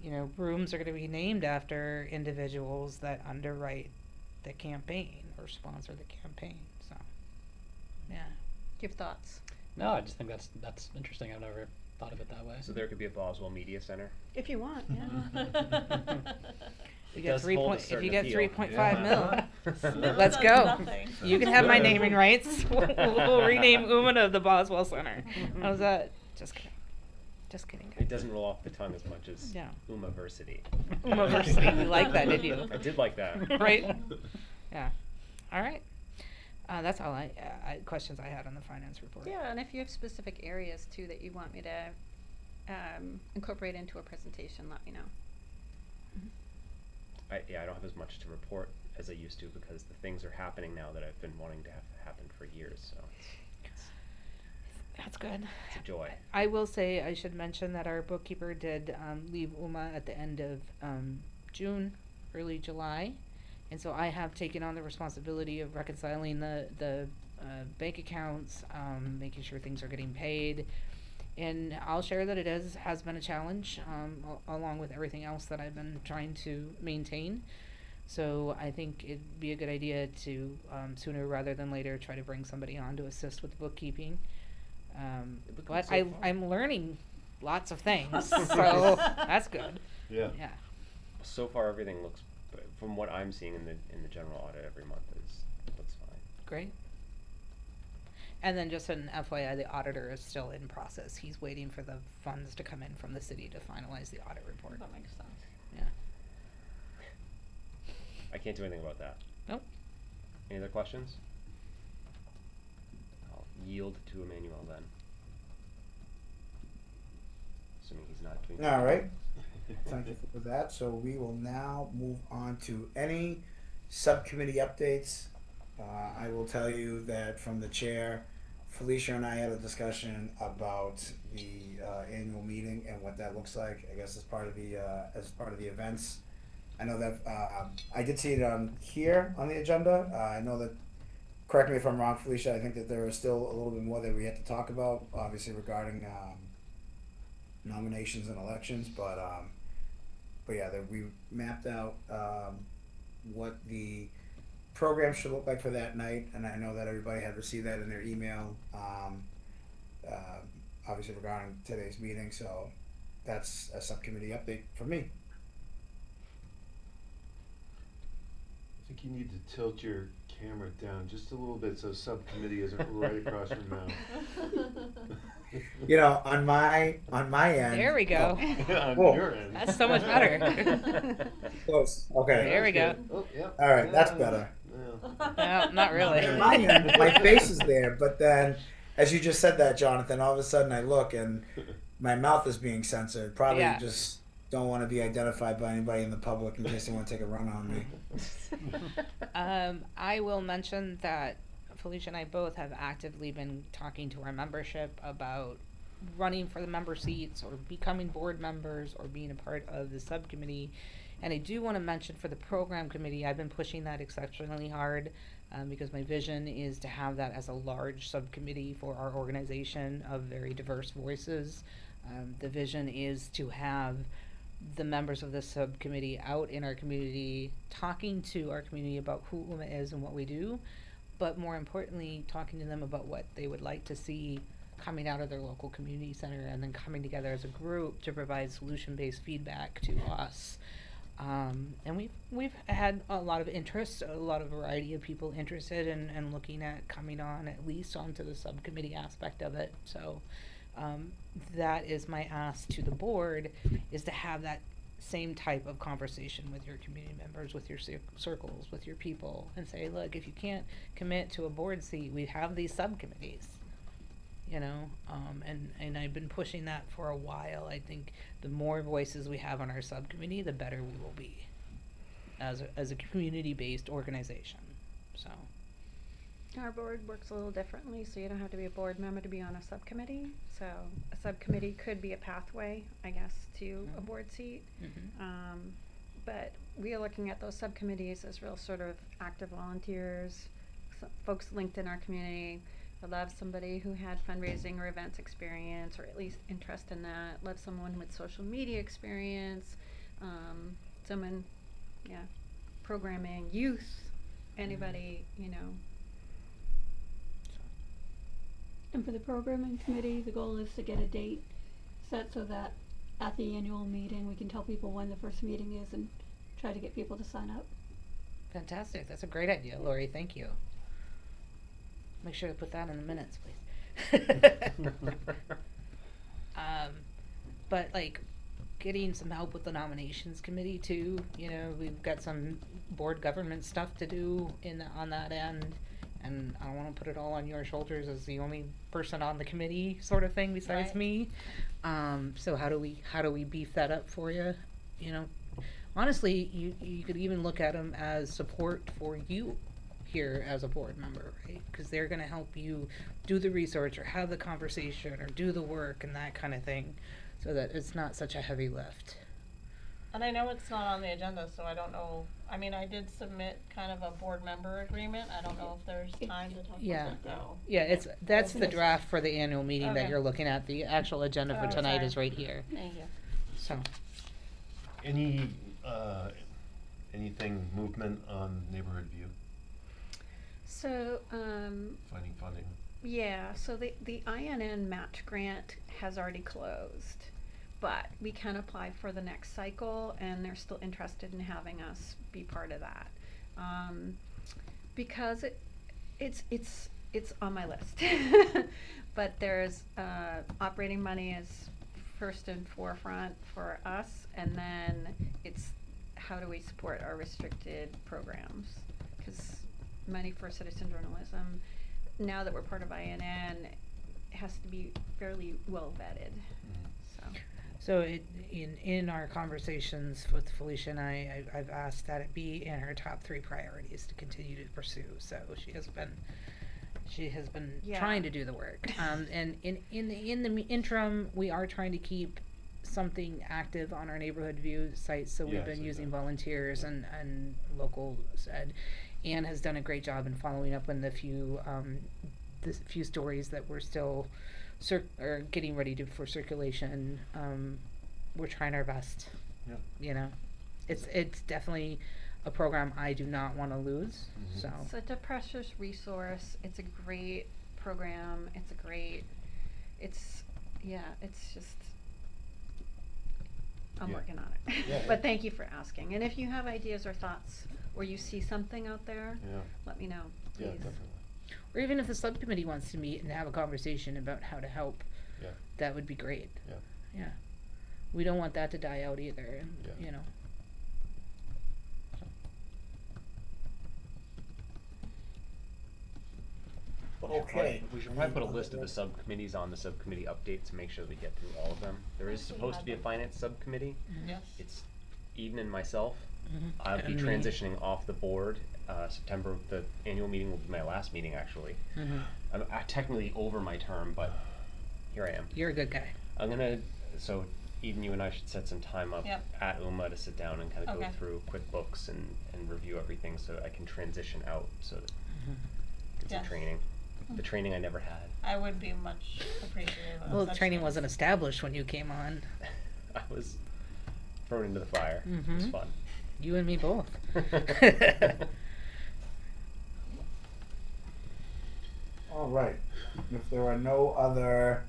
you know, rooms are going to be named after individuals that underwrite the campaign or sponsor the campaign. So, yeah. Do you have thoughts? No, I just think that's interesting. I've never thought of it that way. So there could be a Boswell Media Center. If you want, yeah. You It get does hold a if certain you get appeal. 3.5 mil, Little let's does go. nothing. You can have my naming rights. We'll rename Uma to the Boswell Center. How's that? Just kidding. Just kidding. It doesn't roll off the tongue as much as Yeah. Umaversity. Umaversity. You like that, did you? I did like that. Right? Yeah. All right. That's all questions I had on the finance report. Yeah, and if you have specific areas too that you want me to incorporate into a presentation, let me know. I don't have as much to report as I used to because the things are happening now that I've been wanting to have happen for years. So That's good. it's a joy. I will say, I should mention that our bookkeeper did leave UMA at the end of June, early July. And so I have taken on the responsibility of reconciling the bank accounts, making sure things are getting paid. And I'll share that it has been a challenge, along with everything else that I've been trying to maintain. So I think it'd be a good idea to, sooner rather than later, try to bring somebody on to assist with the bookkeeping. But I'm learning lots of things, so that's good. Yeah. Yeah. So far, everything looks, from what I'm seeing in the general audit every month, looks fine. Great. And then just an FYI, the auditor is still in process. He's waiting for the funds to come in from the city to finalize the audit report. That makes sense. Yeah. I can't do anything about that. Nope. Any other questions? I'll yield to Emmanuel then. Assuming he's not doing. All right. Thank you for that. So we will now move on to any subcommittee updates. I will tell you that from the chair, Felicia and I had a discussion about the annual meeting and what that looks like. I guess as part of the events. I know that I did see it on here on the agenda. I know that. Correct me if I'm wrong, Felicia. I think that there is still a little bit more that we have to talk about, obviously regarding nominations and elections. But yeah, that we mapped out what the program should look like for that night, and I know that everybody had received that in their email. Obviously regarding today's meeting, so that's a subcommittee update from me. I think you need to tilt your camera down just a little bit so subcommittee isn't right across your mouth. You know, on my end. There we go. On Cool. your end. That's so much better. Close. Okay. There we go. Oh, yeah. All right, that's Yeah. better. No, not really. In my end, my face is there, but then, as you just said that, Jonathan, all of a sudden I look and my mouth is being censored. Probably Yeah. just don't want to be identified by anybody in the public in case they want to take a run on me. I will mention that Felicia and I both have actively been talking to our membership about running for the member seats or becoming board members or being a part of the subcommittee. And I do want to mention for the program committee, I've been pushing that exceptionally hard because my vision is to have that as a large subcommittee for our organization of very diverse voices. The vision is to have the members of this subcommittee out in our community talking to our community about who UMA is and what we do, but more importantly, talking to them about what they would like to see coming out of their local community center and then coming together as a group to provide solution-based feedback to us. And we've had a lot of interest, a lot of variety of people interested in looking at coming on at least onto the subcommittee aspect of it. So that is my ask to the board, is to have that same type of conversation with your community members, with your circles, with your people, and say, look, if you can't commit to a board seat, we have these subcommittees. You know, and I've been pushing that for a while. I think the more voices we have on our subcommittee, the better we will be as a community-based organization. So Our board works a little differently, so you don't have to be a board member to be on a subcommittee. So a subcommittee could be a pathway, I guess, to a board seat. But we are looking at those subcommittees as real sort of active volunteers, folks linked in our community. I love somebody who had fundraising or events experience, or at least interest in that. Love someone with social media experience, someone, programming, youth, anybody, you know. And for the programming committee, the goal is to get a date set so that at the annual meeting, we can tell people when the first meeting is and try to get people to sign up. fantastic. That's a great idea, Lori. Thank you. Make sure to put that in the minutes, please. But like getting some help with the nominations committee too. You know, we've got some board government stuff to do on that end, and I don't want to put it all on your shoulders as the only person on the committee, sort of thing, besides Right. me. So how do we beef that up for you? You know, honestly, you could even look at them as support for you here as a board member, right? Because they're going to help you do the research or have the conversation or do the work and that kind of thing, so that it's not such a heavy lift. And I know it's not on the agenda, so I don't know, I mean, I did submit kind of a board member agreement, I don't know if there's time to talk Yeah. about it though. Yeah, that's the draft for the annual meeting that Okay. you're looking at. The actual agenda for Oh, tonight sorry. is right here. Thank you. So, Anything movement on Neighborhood View, So, finding funding? yeah, so the INN match grant has already closed, but we can apply for the next cycle, and they're still interested in having us be part of that. Because it's on my list. But there's, operating money is first and forefront for us, and then it's how do we support our restricted programs? 'Cause money for citizen journalism, now that we're part of INN, has to be fairly well vetted, so. in our conversations with Felicia and I've asked that it be in her top 3 priorities to continue to pursue. So she has been Yeah. trying to do the work. And in the interim, we are trying to keep something active on our Neighborhood View site. So we've Yes, been using exactly. volunteers and local said. Anne has done a great job in following up on the few stories that we're still getting ready for circulation. We're trying our best. Yep. You know, it's definitely a program I do not want to lose. Mhm. So Such a precious resource, it's a great program, it's just, I'm Yeah. working on it. Yeah. But thank you for asking, and if you have ideas or thoughts, or you see something out there, Yeah. let me know, please. Yeah, definitely. or even if the subcommittee wants to meet and have a conversation about how to help, Yeah. that would be great. Yeah. Yeah. We don't want that to die out either, and, Yeah. you know. So. Okay. We should probably put a list of the subcommittees on the subcommittee update to make sure we get through all of them. There is supposed to be a finance subcommittee. Yes. It's Eden and myself. Mhm. I'll be And me. transitioning off the board. September, the annual meeting will be my last meeting, actually. Mhm. I'm technically over my term, but here I am. You're a good guy. So Eden, you and I should set some time up Yep. at UMA to sit down and kind of Okay. go through QuickBooks and review everything so I can transition out, so that get some Yes. training. The training I never had. I would be much appreciative of Well, such training things. wasn't established when you came on. I was thrown into the fire. It was Mhm. fun. You and me both. All right. If there are no other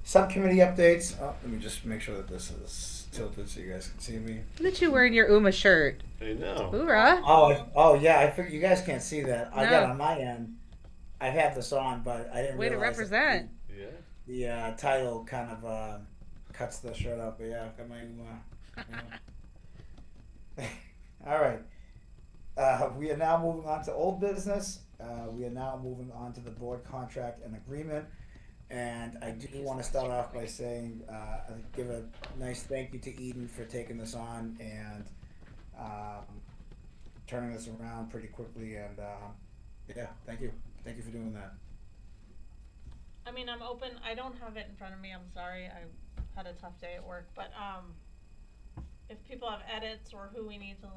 subcommittee updates, let me just make sure that this is tilted so you guys can see me. Look at you wearing your UMA shirt. I know. Hoorah. Oh yeah. I figured you guys can't see that. I got No. on my end. I've had this on, but I didn't Way to realize that represent. Yeah. The title kind of cuts the shirt up. But yeah, got my. All right. We are now moving on to old business. We are now moving on to the board contract and agreement. And I do want to start off by saying, give a nice thank you to Eden for taking this on and turning this around pretty quickly. And yeah, thank you. Thank you for doing that. I mean, I'm open. I don't have it in front of me. I'm sorry. I had a tough day at work. But if people have edits or who we need to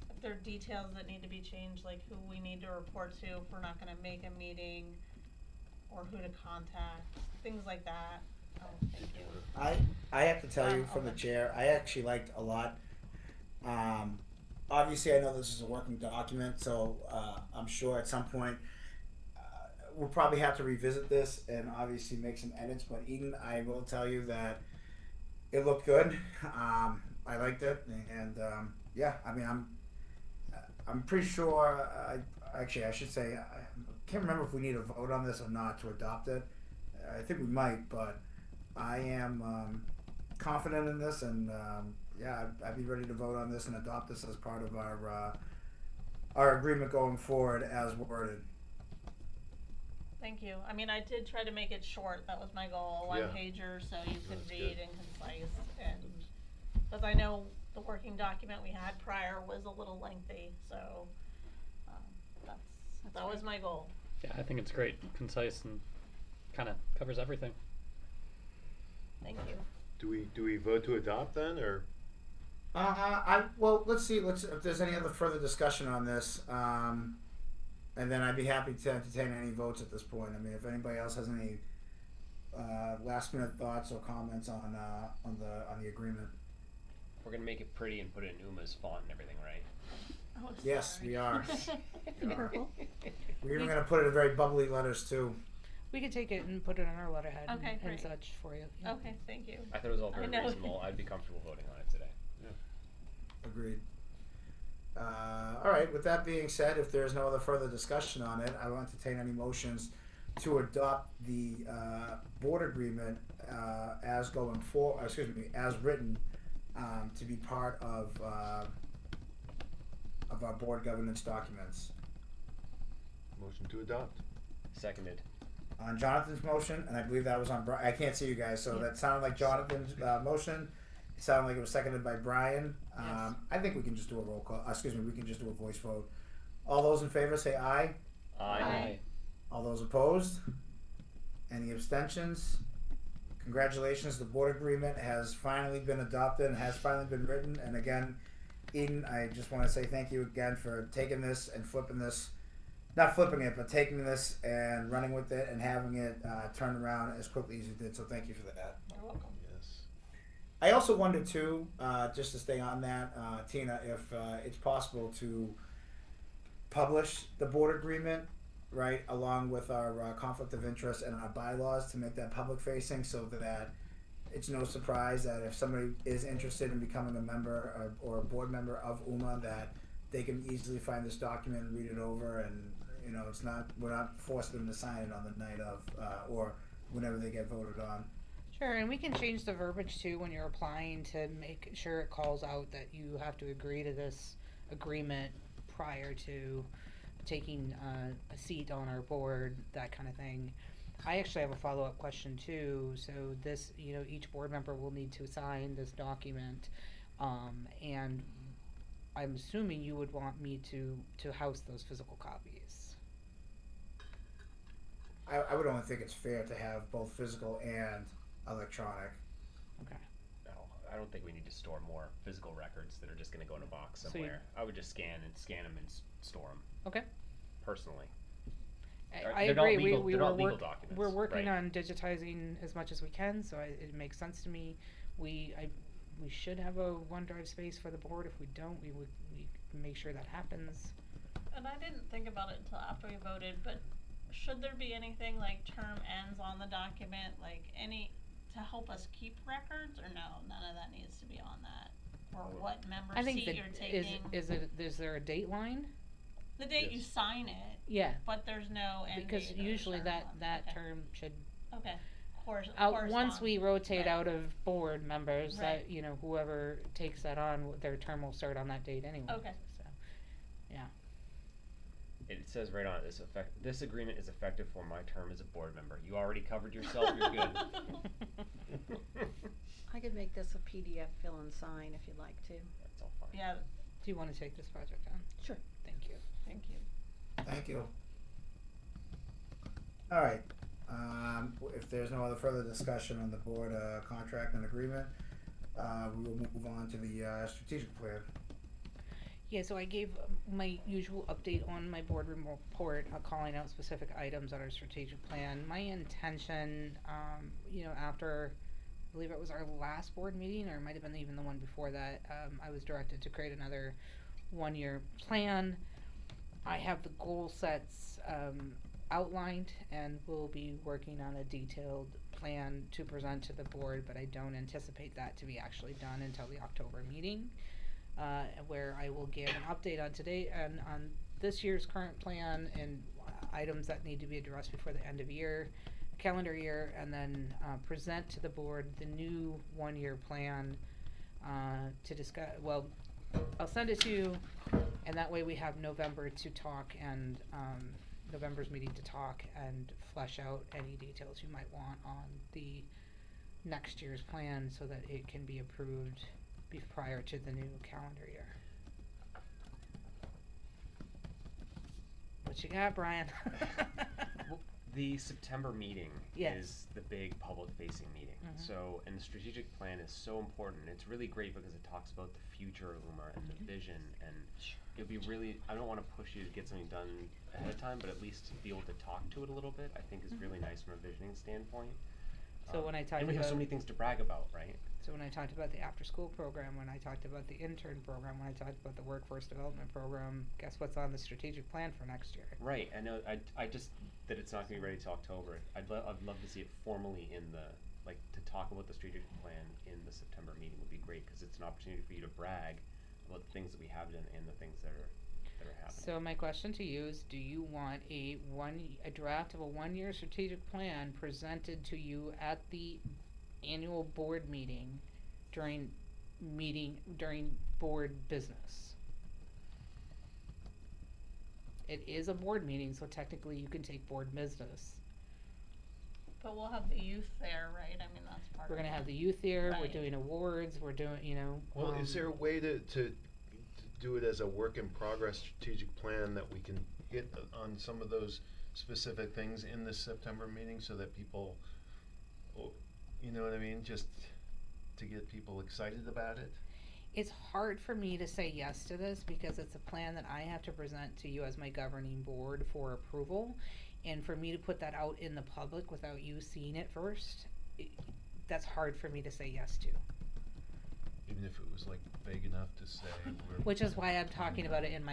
if there are details that need to be changed, like who we need to report to if we're not going to make a meeting, or who to contact, things like that. Thank you. I have to tell you from the Okay. chair, I actually liked a lot. Obviously, I know this is a working document, so I'm sure at some point we'll probably have to revisit this and obviously make some edits. But Eden, I will tell you that it looked good. I liked it, and yeah, I mean, I'm pretty sure. I should say I can't remember if we need a vote on this or not to adopt it. I think we might, but I am confident in this, and yeah, I'd be ready to vote on this and adopt this as part of our agreement going forward as worded. Thank you. I mean, I did try to make it short. That was my goal. One Yeah. pager, so you could That's read good. and concise. And because I know the working document we had prior was a little lengthy, so that was my goal. Yeah, I think it's great, concise, and kind of covers everything. Thank you. Do we vote to adopt then, or? Well, let's see. If there's any other further discussion on this, and then I'd be happy to entertain any votes at this point. I mean, if anybody else has any last minute thoughts or comments on the agreement. We're gonna make it pretty and put it in UMA's font and everything, right? Oh, Yes, sorry. we are. In purple. We're even gonna put it in very bubbly letters too. We could take it and put it on our letterhead Okay, and great. such for you. Yeah. Okay, thank you. I thought it was all I very know. reasonable. I'd be comfortable voting on it today. Agreed. All right. With that being said, if there's no other further discussion on it, I will entertain any motions to adopt the board agreement as going for. Excuse me, as written, to be part of our board governance documents. Motion to adopt. Seconded. On Jonathan's motion, and I believe that was on. I can't see you guys, so that sounded like Jonathan's motion. It sounded like it was seconded by Brian. Yes. I think we can just do a roll call. Excuse me, we can just do a voice vote. All those in favor say aye. Aye. All those opposed? Any abstentions? Congratulations, the board agreement has finally been adopted and has finally been written. And again, Eden, I just want to say thank you again for taking this and flipping this. Not flipping it, but taking this and running with it and having it turned around as quickly as you did. So thank you for that. You're welcome. Yes. I also wondered too, just to stay on that, Tina, if it's possible to publish the board agreement, right, along with our conflict of interest and our bylaws to make that public facing, so that it's no surprise that if somebody is interested in becoming a member or a board member of UMA, that they can easily find this document and read it over, and we're not forcing them to sign it on the night of or whenever they get voted on. Sure, and we can change the verbiage too when you're applying to make sure it calls out that you have to agree to this agreement prior to taking a seat on our board, that kind of thing. I actually have a follow-up question too. So this, each board member will need to sign this document, and I'm assuming you would want me to house those physical copies. I would only think it's fair to have both physical and electronic. Okay. No, I don't think we need to store more physical records that are just gonna go in a box So you- somewhere. I would just scan them and store them, Okay. personally. I They're not agree. legal- We they're were not legal work- documents, We're working right. on digitizing as much as we can, so it makes sense to me. We should have a OneDrive space for the board. If we don't, we make sure that happens. And I didn't think about it until after we voted, but should there be anything like term ends on the document, like to help us keep records, or no, none of that needs to be on that? Or what member I think seat that you're taking? is there a date line? The date you Yes. sign it, Yeah, but there's no end because date or usually term that on it. that Okay. term should Okay, once correspond. we rotate Right. out of board members, Right. that whoever takes that on, their term will start on that date anyway. Okay. So, yeah. It says right on it, this agreement is effective for my term as a board member. You already covered yourself, you're good. I could make this a PDF fill and sign if you'd like to. That's all fine. Yeah, Do you want to take this project on? Sure. Thank you. thank you. Thank you. All right, if there's no other further discussion on the board, contract and agreement, we will move on to the, strategic plan. Yeah, so I gave my usual update on my board report, calling out specific items on our strategic plan. My intention, after, I believe it was our last board meeting, or it might have been even the one before that, I was directed to create another one-year plan. I have the goal sets outlined, and we'll be working on a detailed plan to present to the board, but I don't anticipate that to be actually done until the October meeting, where I will give an update on today and on this year's current plan and items that need to be addressed before the end of calendar year, and then present to the board the new one-year plan to discuss. Well, I'll send it to you, and that way we have November to talk, and November's meeting to talk and flesh out any details you might want on the next year's plan so that it can be approved prior to the new calendar year. What you got, Brian? Well, the September meeting Yes. is the big public-facing meeting. Mhm. So, and the strategic plan is so important. It's really great because it talks about the future of UMA and the vision, and it'd be really, I don't want to push you to get something done ahead of time, but at least to be able to talk to it a little bit, I think is really nice from a visioning standpoint. So when I talked and we have so about- many things to brag about, right? So when I talked about the after-school program, when I talked about the intern program, when I talked about the workforce development program, guess what's on the strategic plan for next year? Right. I know. I just that it's not going to be ready till October. I'd love to see it formally in the to talk about the strategic plan in the September meeting would be great because it's an opportunity for you to brag about the things that we have done and the things that are happening. So my question to you is, do you want a draft of a one-year strategic plan presented to you at the annual board meeting during board business? It is a board meeting, so technically you can take board business. But we'll have the youth there, right? I mean, that's part We're of gonna it. have the youth there, we're Right. doing awards, we're doing, Well, is there a way to do it as a work in progress strategic plan that we can hit on some of those specific things in this September meeting so that people, you know what I mean, just to get people excited about it? It's hard for me to say yes to this because it's a plan that I have to present to you as my governing board for approval. And for me to put that out in the public without you seeing it first, that's hard for me to say yes to. Even if it was like vague enough to say we're. Which is why I'm talking about it in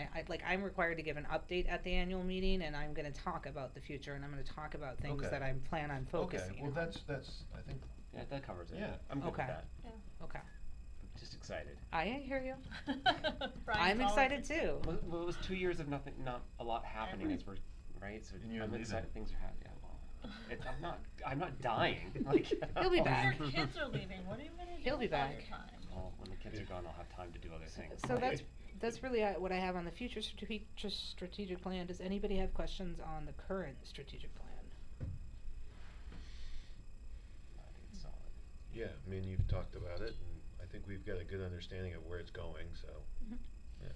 I'm required to give an update at the annual meeting, and I'm gonna talk about the future, and I'm gonna talk about things Okay. that I plan on focusing Okay, well, on. that's, I think, Yeah, that covers it. Yeah. I'm good Okay. with that. Okay, I'm just excited. I hear you. Brian's I'm always excited too. Well, it was 2 years of not a lot happening as we're right. So And you're I'm leaving. excited things are happening. Yeah, well, I'm not dying. He'll be back. Your kids are leaving, what are you gonna do He'll be with all back. your time? Well, when the kids are gone, I'll have time to do other things. So that's really what I have on the future strategic plan. Does anybody have questions on the current strategic plan? I think it's solid. Yeah, I mean, you've talked about it, and I think we've got a good understanding of where it's going, so, yeah.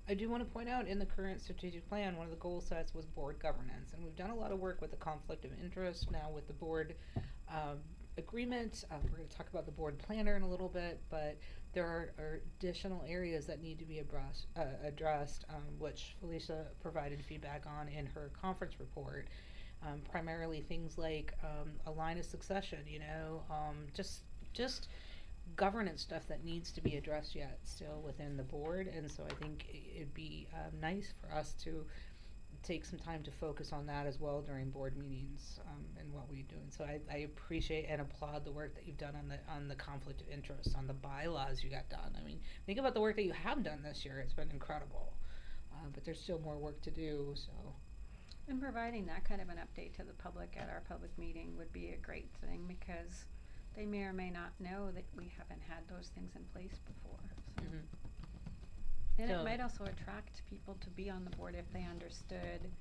I do want to point out in the current strategic plan, one of the goal sets was board governance, and we've done a lot of work with the conflict of interest now with the board agreement. We're going to talk about the board planner in a little bit, but there are additional areas that need to be addressed, which Felicia provided feedback on in her conference report. Primarily things like a line of succession, just governance stuff that needs to be addressed yet still within the board, and so I think it'd be nice for us to take some time to focus on that as well during board meetings, and what we do. And so I appreciate and applaud the work that you've done on the conflict of interest, on the bylaws you got done. I mean, think about the work that you have done this year. It's been incredible, but there's still more work to do, so. And providing that kind of an update to the public at our public meeting would be a great thing, because they may or may not know that we haven't had those things in place before. So. Mhm. And So- it might also attract people to be on the board if they understood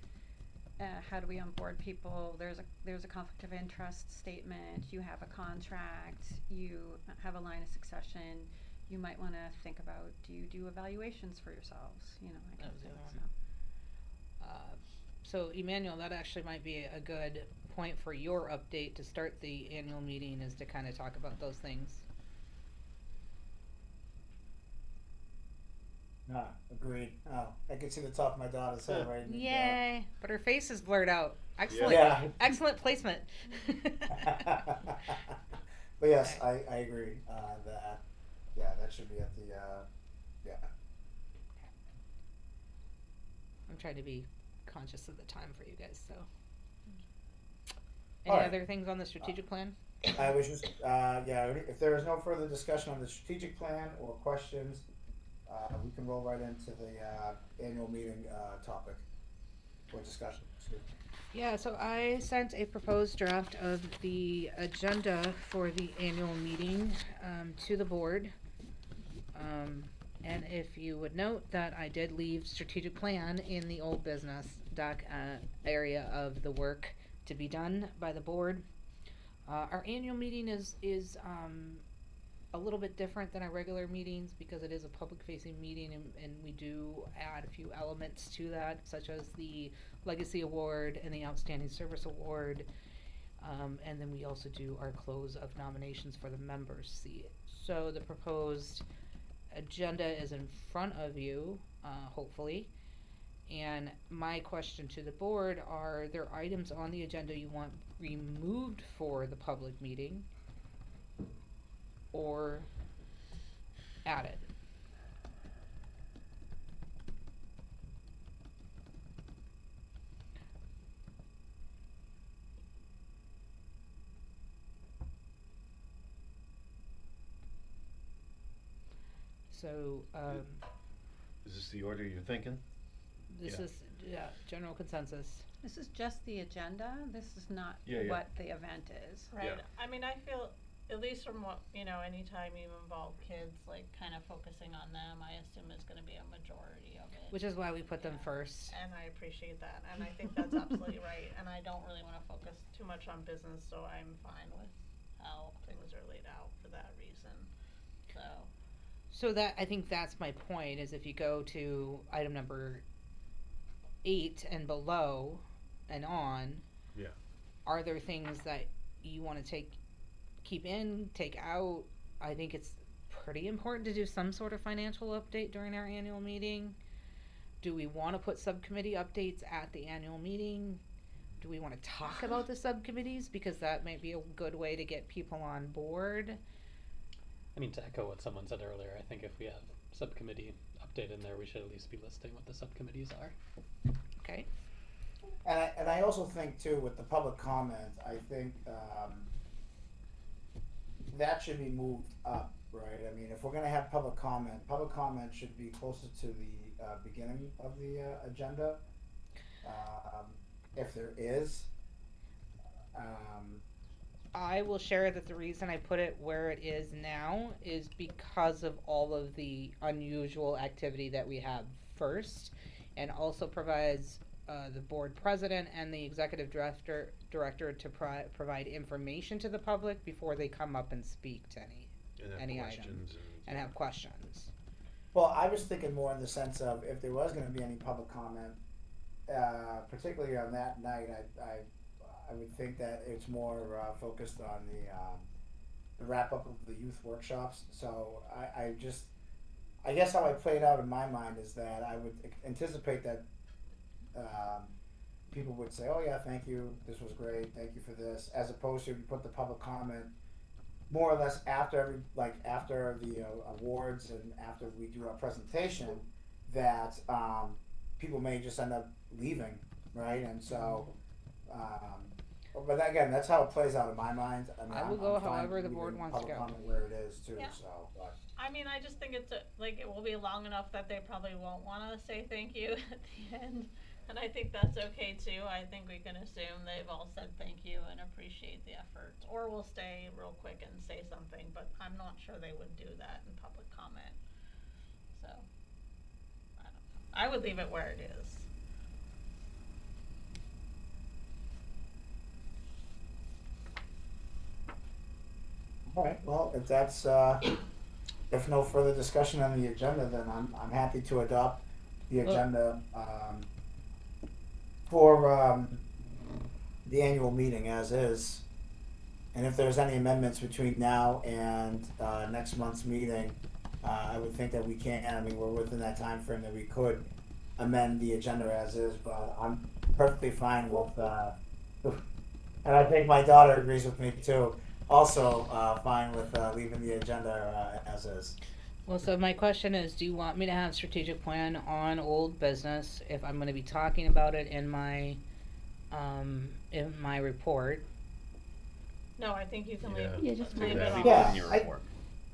how do we onboard people. There's a conflict of interest statement. You have a contract. You have a line of succession. You might want to think about, do you do evaluations for yourselves? That That kind was of the thing. other one. So Emmanuel, that actually might be a good point for your update to start the annual meeting, is to kind of talk about those things. Agreed. Oh, I can see the top of my daughter's head right in the Yay! But her face is blurred out. Excellent. Yeah. Excellent placement. But yes, I agree, that should be at the, I'm trying to be conscious of the time for you guys, so. All Any right. other things on the strategic plan? I was just, if there is no further discussion on the strategic plan or questions, we can roll right into the annual meeting topic or discussion. Excuse me. Yeah, so I sent a proposed draft of the agenda for the annual meeting to the board. And if you would note that I did leave strategic plan in the old business doc area of the work to be done by the board. Our annual meeting is a little bit different than our regular meetings because it is a public-facing meeting, and we do add a few elements to that, such as the Legacy Award and the Outstanding Service Award. And then we also do our close of nominations for the members' seat. So the proposed agenda is in front of you, hopefully. And my question to the board, are there items on the agenda you want removed for the public meeting or added? So, Is this the order you're thinking? this Yeah. is, general consensus. This is just the agenda. This is not Yeah, yeah. what the event is. Right. Yeah. I mean, I feel, at least from what, anytime you involve kids, like kind of focusing on them, I assume is going to be a majority of it. Which is why we put them Yeah. first. And I appreciate that. And I think that's absolutely right. And I don't really want to focus too much on business, so I'm fine with how things are laid out for that reason. So that, I think that's my point, is if you go to item number 8 and below and on, Yeah. are there things that you want to keep in, take out? I think it's pretty important to do some sort of financial update during our annual meeting. Do we want to put subcommittee updates at the annual meeting? Do we want to talk about the subcommittees? Because that might be a good way to get people on board. I mean, to echo what someone said earlier, I think if we have subcommittee update in there, we should at least be listing what the subcommittees are. Okay. And I also think too, with the public comment, I think that should be moved up, right? I mean, if we're gonna have public comment should be closer to the beginning of the agenda. If there is, I will share that the reason I put it where it is now is because of all of the unusual activity that we have first, and also provides the board president and the executive director to provide information to the public before they come up and speak to any item questions and have questions. Well, I was thinking more in the sense of if there was going to be any public comment, particularly on that night, I would think that it's more focused on the wrap up of the youth workshops. So I guess how I played out in my mind is that I would anticipate that people would say, "Oh yeah, thank you, this was great, thank you for this," as opposed to if you put the public comment more or less after after the awards and after we do our presentation, that people may just end up leaving, right? And so, but again, that's how it plays out in my mind. I mean, I will I'm go fine however the leaving board wants to public go. comment where it is too. Yeah. So, but. I mean, I just think it's it will be long enough that they probably won't want to say thank you at the end, and I think that's okay too. I think we can assume they've all said thank you and appreciate the effort, or we'll stay real quick and say something, but I'm not sure they would do that in public comment. So, I don't know. I would leave it where it is. All right. Well, if that's if no further discussion on the agenda, then I'm happy to adopt the agenda for the annual meeting as is. And if there's any amendments between now and next month's meeting, I would think that we can. I mean, we're within that time frame that we could amend the agenda as is. But I'm perfectly fine with, and I think my daughter agrees with me too. Also, fine with leaving the agenda as is. Well, so my question is, do you want me to have strategic plan on old business if I'm going to be talking about it in my report? No, I think you can Yeah. leave. Yeah, just leave leave it it on. on. Yeah, In your I- report.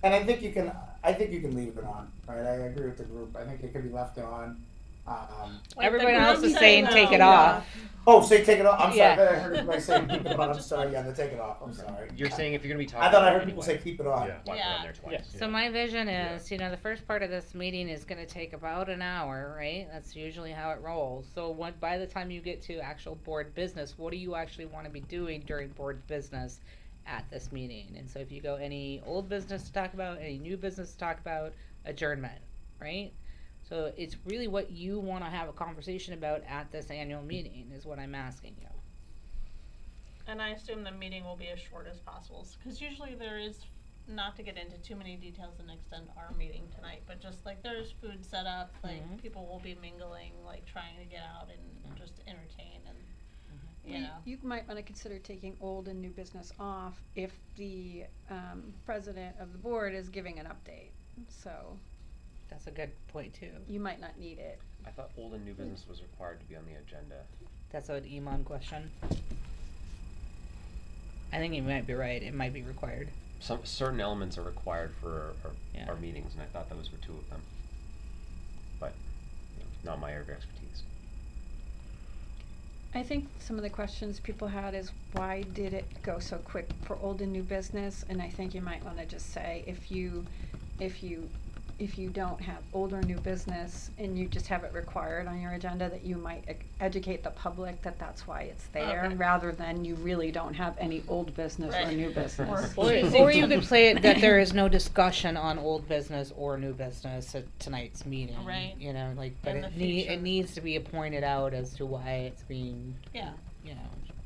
And I think you can. I think you can leave it on. Right. I agree with the group. I think it could be left on. Like Everybody the else group is saying said, take it no. off. Oh, say take it off. I'm sorry. Yeah. I bet I heard everybody say keep it on. I'm sorry. Yeah, the take it off. I'm sorry. You're saying if you're gonna be talking I thought I about heard it people anyway, say keep it on. Yeah. why put it Yeah. on there twice? So my vision is, the first part of this meeting is going to take about an hour, right? That's usually how it rolls. So by the time you get to actual board business, what do you actually want to be doing during board business at this meeting? And so if you go any old business to talk about, any new business to talk about, adjournment, right? So it's really what you want to have a conversation about at this annual meeting is what I'm asking you. And I assume the meeting will be as short as possible, because usually there is, not to get into too many details and extend our meeting tonight, but just like there's food set up, like Mhm. people will be mingling, like trying to get out and just entertain and, you know. You might wanna consider taking old and new business off if the, president of the board is giving an update, so That's a good point too. you might not need it. I thought old and new business was required to be on the agenda. That's an Iman question. I think you might be right. It might be required. Some certain elements are required for Yeah. our meetings, and I thought those were two of them. But not my area of expertise. I think some of the questions people had is why did it go so quick for old and new business? And I think you might wanna just say if you don't have old or new business and you just have it required on your agenda, that you might educate the public that that's why it's there, Okay. rather than you really don't have any old business or Right. new business. Or you could play it that there is no discussion on old business or new business at tonight's meeting. Right. But In it the it future. needs to be pointed out as to why it's being, Yeah,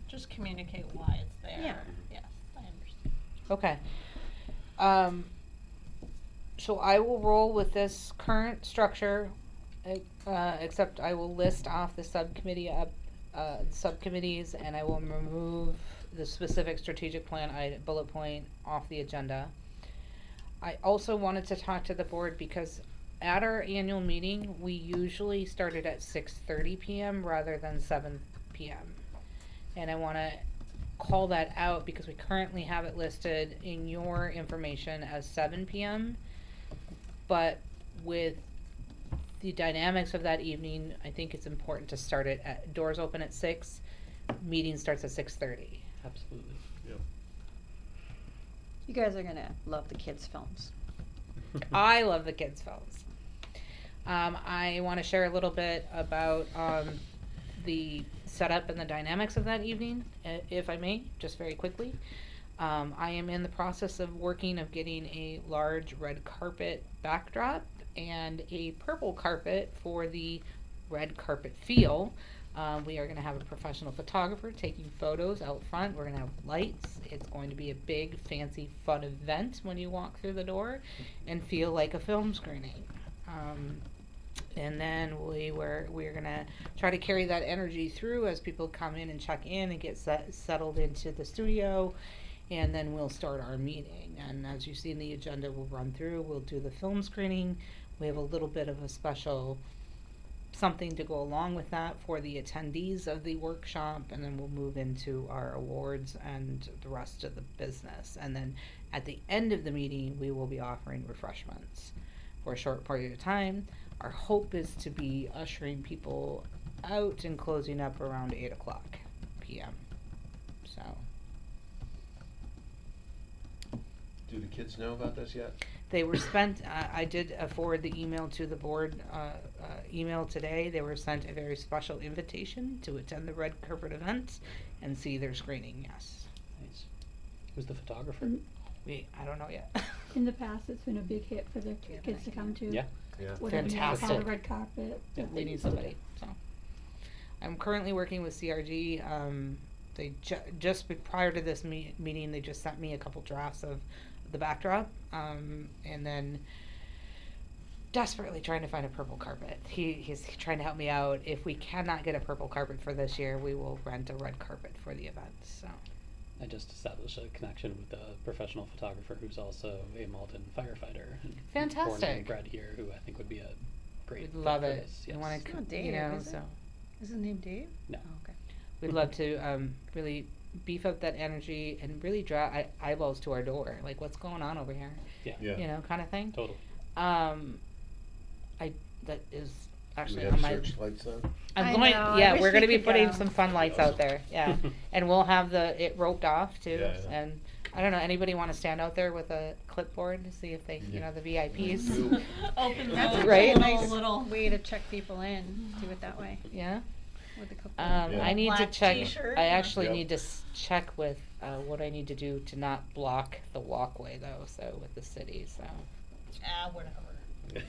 just communicate why it's there. Yeah. Yes, I understand. Okay. So I will roll with this current structure, except I will list off the subcommittees, and I will remove the specific strategic plan bullet point off the agenda. I also wanted to talk to the board because at our annual meeting, we usually started at 6:30 p.m. rather than 7 p.m. And I want to call that out because we currently have it listed in your information as 7 p.m. But with the dynamics of that evening, I think it's important to start it doors open at 6, meeting starts at 6:30. Absolutely. Yep. You guys are gonna love the kids' films. I love the kids' films. I want to share a little bit about the setup and the dynamics of that evening, if I may, just very quickly. I am in the process of getting a large red carpet backdrop and a purple carpet for the red carpet feel. We are going to have a professional photographer taking photos out front. We're going to have lights. It's going to be a big, fancy, fun event when you walk through the door and feel like a film screening. And then we're going to try to carry that energy through as people come in and check in and get settled into the studio. And then we'll start our meeting. And as you see in the agenda, we'll run through. We'll do the film screening. We have a little bit of a special something to go along with that for the attendees of the workshop, and then we'll move into our awards and the rest of the business. And then at the end of the meeting, we will be offering refreshments for a short period of time. Our hope is to be ushering people out and closing up around 8:00 p.m. So. Do the kids know about this yet? They were spent, I did forward the email to the board email today. They were sent a very special invitation to attend the red carpet event and see their screening, yes. Nice. Who's the photographer? I don't know yet. In the past, it's been a big hit for the kids to come to. Yeah. Yeah. Whatever you have on Fantastic. the red carpet. Yeah, They need somebody, so. I'm currently working with CRG. They just prior to this meeting, they just sent me a couple drafts of the backdrop, and then desperately trying to find a purple carpet. He's trying to help me out. If we cannot get a purple carpet for this year, we will rent a red carpet for the event, so. I just established a connection with a professional photographer who's also a Malden firefighter. And born Fantastic. and bred here, who I think would be a great We'd fit love for it. this, We yes. wanna, It's not you Dave, know, is it? so. Is his name Dave? No. Oh, okay. We'd love to really beef up that energy and really draw eyeballs to our door. Like, what's going on over here? Yeah. Yeah. You know, kind of thing. Totally. That is Do we actually have on my. searchlights then? I I'm going. know, I Yeah, wish we're we going to be could putting go. some fun lights out there. Yeah, and we'll have it roped off too. Yeah, yeah. And I don't know. Anybody want to stand out there with a clipboard to see if they, you know, the VIPs? Open That's the a Right? nice little. way to check people in. Do it that way Yeah. with the clipboard. Yeah. I need to Black check. t-shirt. I actually Yep. need to check with what I need to do to not block the walkway though. So with the city, so Whatever.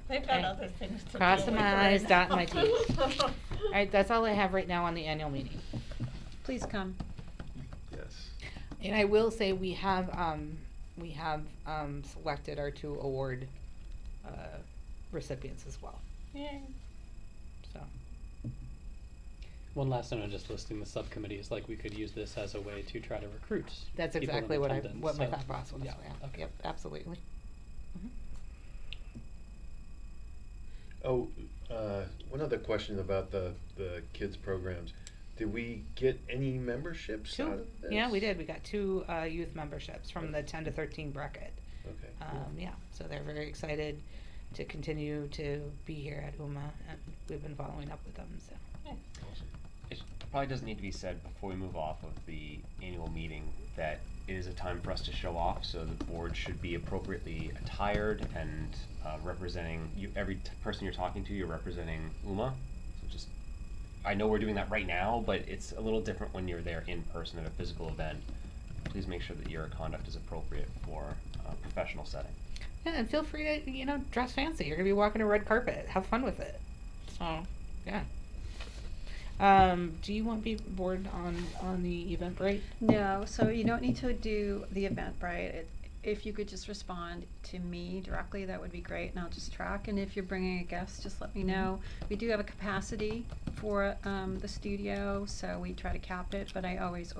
They've got Okay. other things to Cross deal my with eyes, right dot now. my T's. All right, that's all I have right now on the annual meeting. Please come. Yes. And I will say we have selected our 2 award recipients as well. Yay. So One last note on just listing the subcommittees, like we could use this as a way to try to recruit. that's people in exactly attendance, what my so- thought process was. Yeah, Yeah. okay. Yep. Absolutely. Oh, one other question about the kids programs. Did we get any memberships 2. out of this? Yeah, we did. We got 2 youth memberships from the 10 to 13 bracket. Okay. cool. Yeah, so they're very excited to continue to be here at UMA, and we've been following up with them. So. Awesome. It probably doesn't need to be said before we move off of the annual meeting that it is a time for us to show off, so the board should be appropriately attired and representing you. Every person you're talking to, you're representing UMA. So just, I know we're doing that right now, but it's a little different when you're there in person at a physical event. Please make sure that your conduct is appropriate for a professional setting. Yeah, and feel free to dress fancy. You're gonna be walking a red carpet. Have fun with it. So, yeah. Do you want to be board on the Eventbrite? No, so you don't need to do the Eventbrite. If you could just respond to me directly, that would be great, and I'll just track. And if you're bringing a guest, just let me know. We do have a capacity for the studio, so we try to cap it, but I always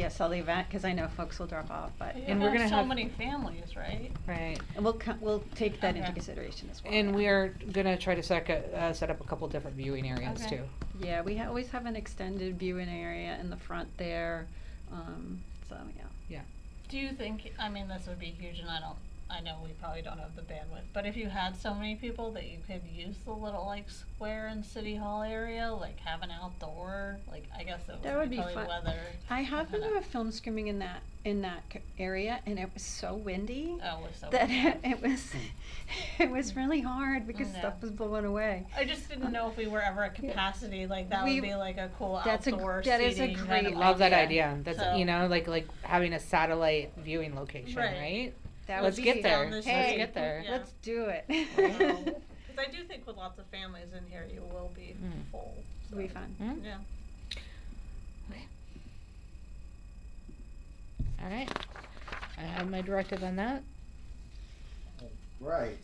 sell the event because I know folks will drop off. But You And we're have gonna so have- many families, right? Right. and we'll take that into Okay. consideration as well. And we are gonna try to set up a couple different viewing areas Okay. too. Yeah, we always have an extended viewing area in the front there. So yeah. Do you think, I mean, this would be huge and I know we probably don't have the bandwidth, but if you had so many people that you could use the little like square in City Hall area, like have an outdoor, like I guess it That would be probably fun. weather. I have been to dependent. a film screening in that area, and it was so windy Oh, it was so that windy. it was really hard because Yeah. stuff was blowing away. I just didn't know if we were ever at capacity, like that We- would be like a cool That's a- outdoor that is a seating kind great of Love that idea. idea. That's, So- you know, like having a satellite viewing location, Right. right? That Let's would get be there. down the Let's Hey, get there. Yeah. let's do it. Because I do think with lots of families in here, you will be full. It'll be fun. Hmm? Yeah. All right. I have my directive on that. Right.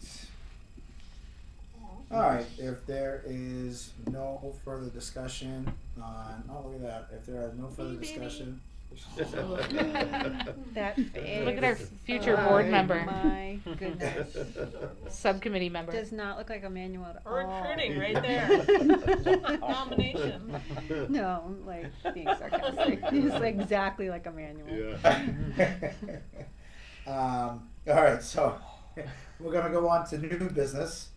Alright, if there is no further discussion on, oh, look at that, if there is no further discussion. That face. Look at our future Oh, board member. My goodness. Subcommittee member. Does not look like Emmanuel at all. Recruiting right there. Nomination. No, I'm like being sarcastic. He's exactly like Emmanuel. Alright, so we're gonna go on to new business.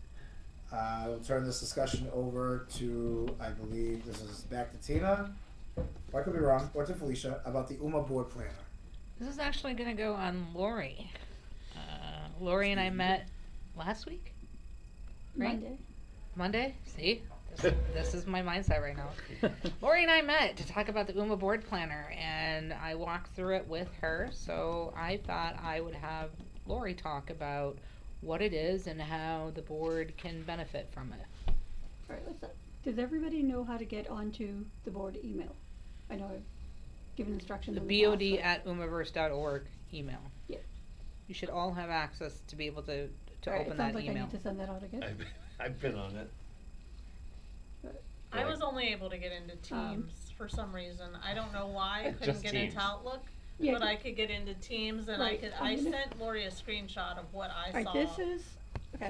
We'll turn this discussion over to, I believe this is back to Tina, or I could be wrong, or to Felicia, about the UMA board planner. This is actually going to go on Lori. Lori and I met last week? Right? Monday. Monday? See? This is my mindset right now. Lori and I met to talk about the UMA board planner, and I walked through it with her, so I thought I would have Lori talk about what it is and how the board can benefit from it. Alright, does everybody know how to get onto the board email? I know I've given instructions The in the past, BOD but- at umaverse.org email. Yeah. You should all have access to be able to Alright, open it that sounds like I email. need to send that out again. I've been on it. I was only able to get into Teams for some reason. I don't know why I couldn't Just get Teams. into Outlook, Yeah, but I could get into Teams and Right, I I'm gonna- sent Lori a screenshot of what I Alright, saw.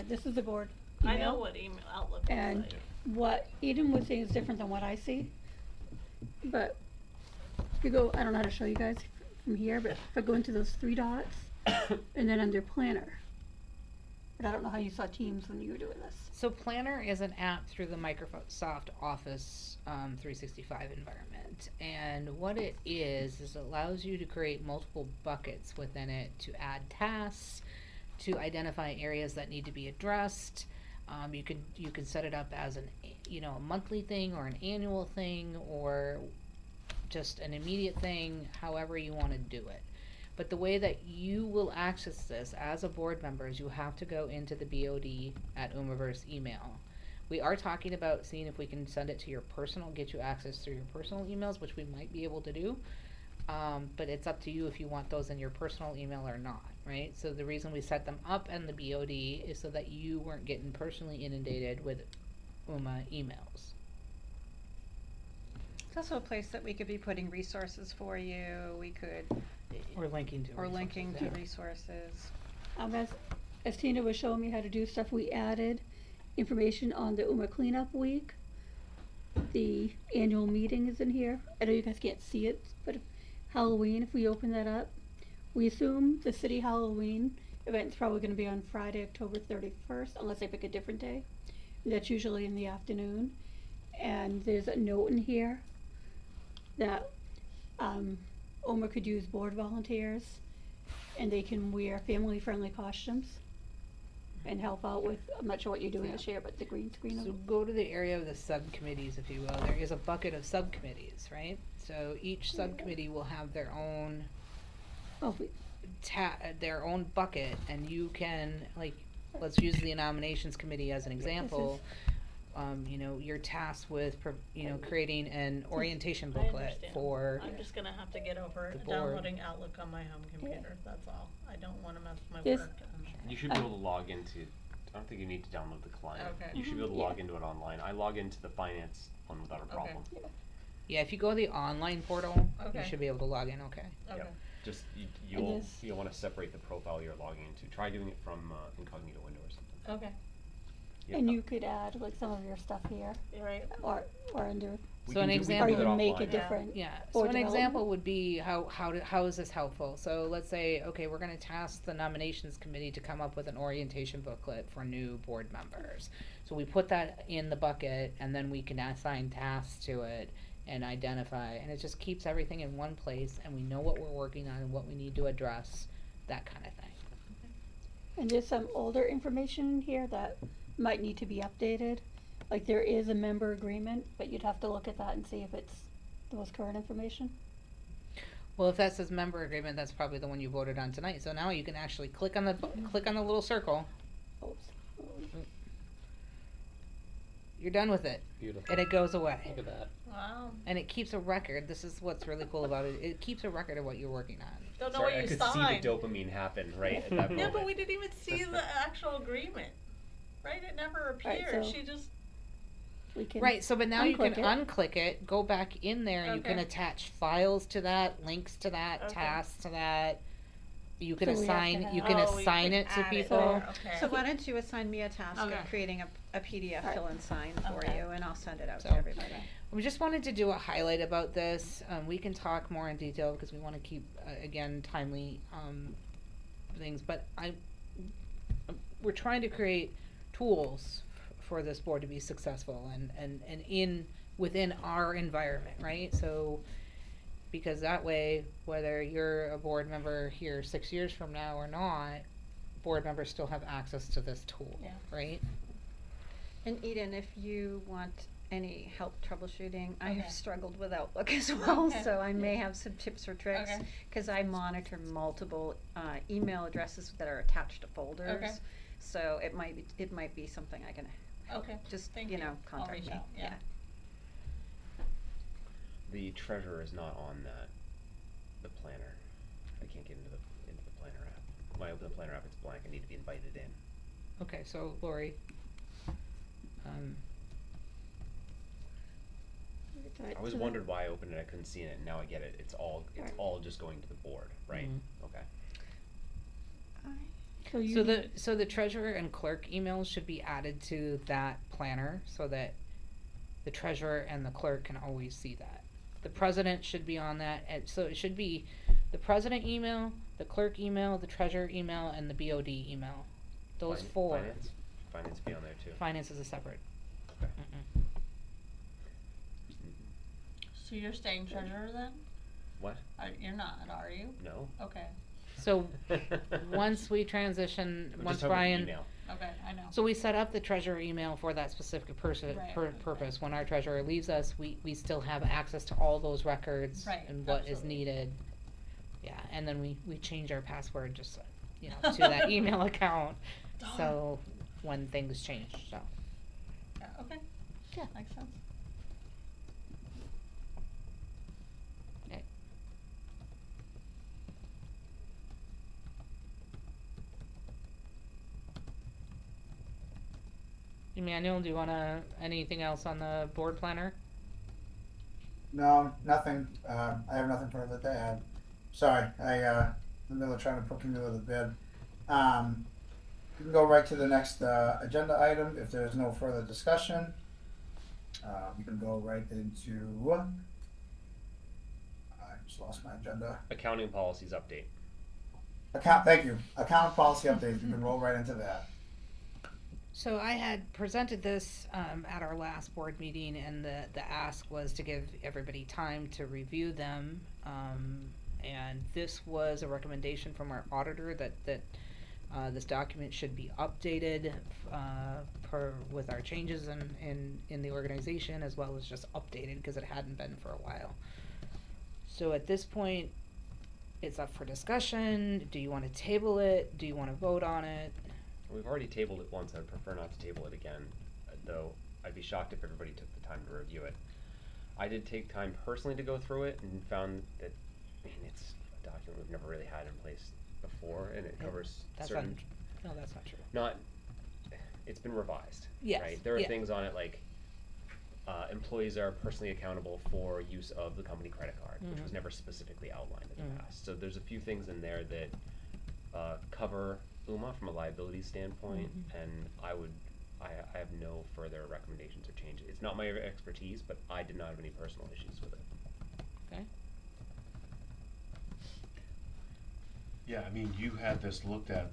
this is the board I email. know what email Outlook looks And like. what Eden was saying is different than what I see. But if you go, I don't know how to show you guys from here, but if I go into those three dots and then under planner. But I don't know how you saw Teams when you were doing this. So Planner is an app through the Microsoft Office 365 environment. And what it is it allows you to create multiple buckets within it to add tasks, to identify areas that need to be addressed. You can set it up as a monthly thing or an annual thing or just an immediate thing, however you want to do it. But the way that you will access this as a board member is you have to go into the BOD at Umaverse email. We are talking about seeing if we can send it to your personal, get you access through your personal emails, which we might be able to do. But it's up to you if you want those in your personal email or not, right? So the reason we set them up in the BOD is so that you weren't getting personally inundated with UMA emails. It's also a place that we could be putting resources for you. We could, Or linking to or resources, linking to yeah. resources. As Tina was showing me how to do stuff, we added information on the UMA cleanup week. The annual meeting is in here. I know you guys can't see it, but Halloween, if we open that up, we assume the city Halloween event's probably gonna be on Friday, October 31st, unless they pick a different day. And that's usually in the afternoon. And there's a note in here that, UMA could use board volunteers and they can wear family-friendly costumes and help out with, I'm not sure what you're doing this year, but the green screen. So go to the area of the subcommittees, if you will. There is a bucket of subcommittees, right? So each subcommittee will have their own Oh, we- their own bucket, and you can, like, let's use the nominations committee as an example. You're tasked with, creating an orientation I booklet understand. for. I'm just gonna have to get over the board. downloading Outlook on my home computer, that's all. I don't wanna mess with my This- work. You should be able to log into, I don't think you need to download the client. Okay. You should be able to Yeah. log into it online. I log into the finance one without a problem. Yeah, if you go to the online portal, you Okay. should be able to log in, okay. Okay. Yep. Just, this- you'll want to separate the profile you're logging into. Try doing it from incognito window or something. Okay. Yep. And you could add like some of your stuff here, You're right. or under, We So can an do- we can or example- do you it can make offline. a different. Yeah, or so an example development. would be how is this helpful? So let's say, okay, we're gonna task the nominations committee to come up with an orientation booklet for new board members. So we put that in the bucket and then we can assign tasks to it and identify, and it just keeps everything in one place and we know what we're working on and what we need to address, that kind of thing. And there's some older information here that might need to be updated. Like there is a member agreement, but you'd have to look at that and see if it's the most current information. Well, if that says member agreement, that's probably the one you voted on tonight. So now you can actually click on the little circle. Oops. You're done with it, Beautiful. and it goes away. Look at that. Wow. And it keeps a record. This is what's really cool about it. It keeps a record of what you're working on. Don't know Sorry, what I you could signed. see the dopamine happen right at that moment. Yeah, but we didn't even see the actual agreement. Right? It never Right, appeared. so- She just. We can. Right, so but now you can unclick it. unclick it, go back in there, and you can Okay. attach files to that, links to that, Okay. tasks to that. You can So we have to assign have- you can Oh, we assign can it to add it people. there, okay. So why don't you assign me a task Okay. of creating a PDF Alright. fill and sign for Okay. you, and I'll send it out So- to everybody. We just wanted to do a highlight about this. We can talk more in detail because we want to keep again timely things. But we're trying to create tools for this board to be successful and within our environment, right? So because that way, whether you're a board member here 6 years from now or not, board members still have access to this tool, Yeah. right? And Eden, if you want any help troubleshooting, I Okay. have struggled with Outlook as well, Okay. so I may have some tips or tricks. Okay. Cause I monitor multiple, email addresses that are attached to folders. Okay. So it might be something I can Okay. just, Thank you you. know, I'll contact reach me, out, yeah. The treasurer is not on the planner. I can't get into the planner app. When I open the planner app, it's blank. I need to be invited in. Okay, so Lori, Right, I always so that- wondered why I opened it. I couldn't see it. And now I get it. It's Right. all just going to the board, right? Mhm. Okay. So you. so the treasurer and clerk emails should be added to that planner so that the treasurer and the clerk can always see that. The president should be on that, and so it should be the president email, the clerk email, the treasurer email, and the BOD email. Those four. Finance be on there too. Finance is a separate. Okay. Mm-mm. So you're staying treasurer then? What? You're not, are you? No. Okay. So once we transition, I'm once just talking Brian. email. Okay, I know. So we set up the treasurer email for that specific Right. purpose. When our treasurer leaves us, we still have access to all those records Right, and what is absolutely. needed. Yeah, and then we change our password just, you know, to that email account. Darn. So when things change, so. Yeah, okay. Yeah. Makes sense. Okay. Emmanuel, do you wanna, anything else on the board planner? No, nothing. I have nothing further to add. Sorry, in the middle of trying to put me with a bid. We can go right to the next agenda item if there's no further discussion. We can go right into. I just lost my agenda. Accounting policies update. Thank you. Account policy update. We can roll right into that. So I had presented this at our last board meeting, and the ask was to give everybody time to review them. And this was a recommendation from our auditor that this document should be updated with our changes in the organization, as well as just updated because it hadn't been for a while. So at this point, it's up for discussion. Do you want to table it? Do you want to vote on it? We've already tabled it once. I'd prefer not to table it again, though I'd be shocked if everybody took the time to review it. I did take time personally to go through it and found that, I mean, it's a document we've never really had in place before, and it covers That's certain, no, that's not true. it's been revised, Yes, right? There are yeah. things on it like, employees are personally accountable for use of the company credit card, which was Mhm. never specifically outlined in the Mhm. past. So there's a few things in there that, cover UMA from a liability standpoint, Mhm. and I would I have no further recommendations or changes. It's not my expertise, but I did not have any personal issues with it. Okay. Yeah, I mean, you had this looked at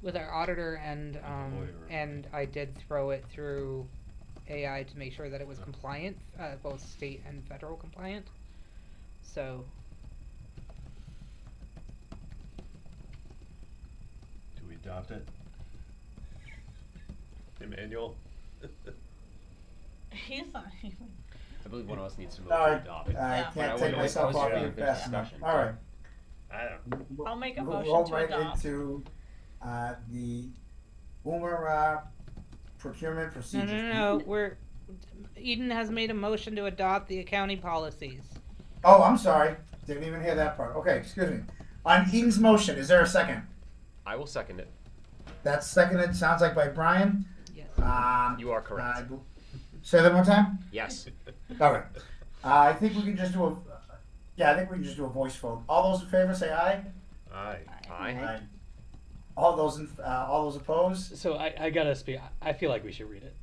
With our auditor and, the lawyer, and I did throw it through AI to make sure that it was compliant, both state and federal compliant. So, do we adopt it? Emmanuel? He's not even. I believe one of us needs to move No, to adopt it. I Yeah. But I can't would- take I was myself off ready you for fast enough. discussion. All right. I don't. I'll make a We'll motion roll to right adopt. into the Boomer procurement no, procedures. Eden has made a motion to adopt the accounting policies. Oh, I'm sorry. Didn't even hear that part. Okay, excuse me. On Eden's motion, is there a second? I will second it. That's seconded, sounds like by Brian. Yes. You are correct. Say that one time? Yes. All right. I think we can just do a voice vote. All those in favor say aye. Aye. Aye. All those opposed? So I gotta speak. I feel like we should read it.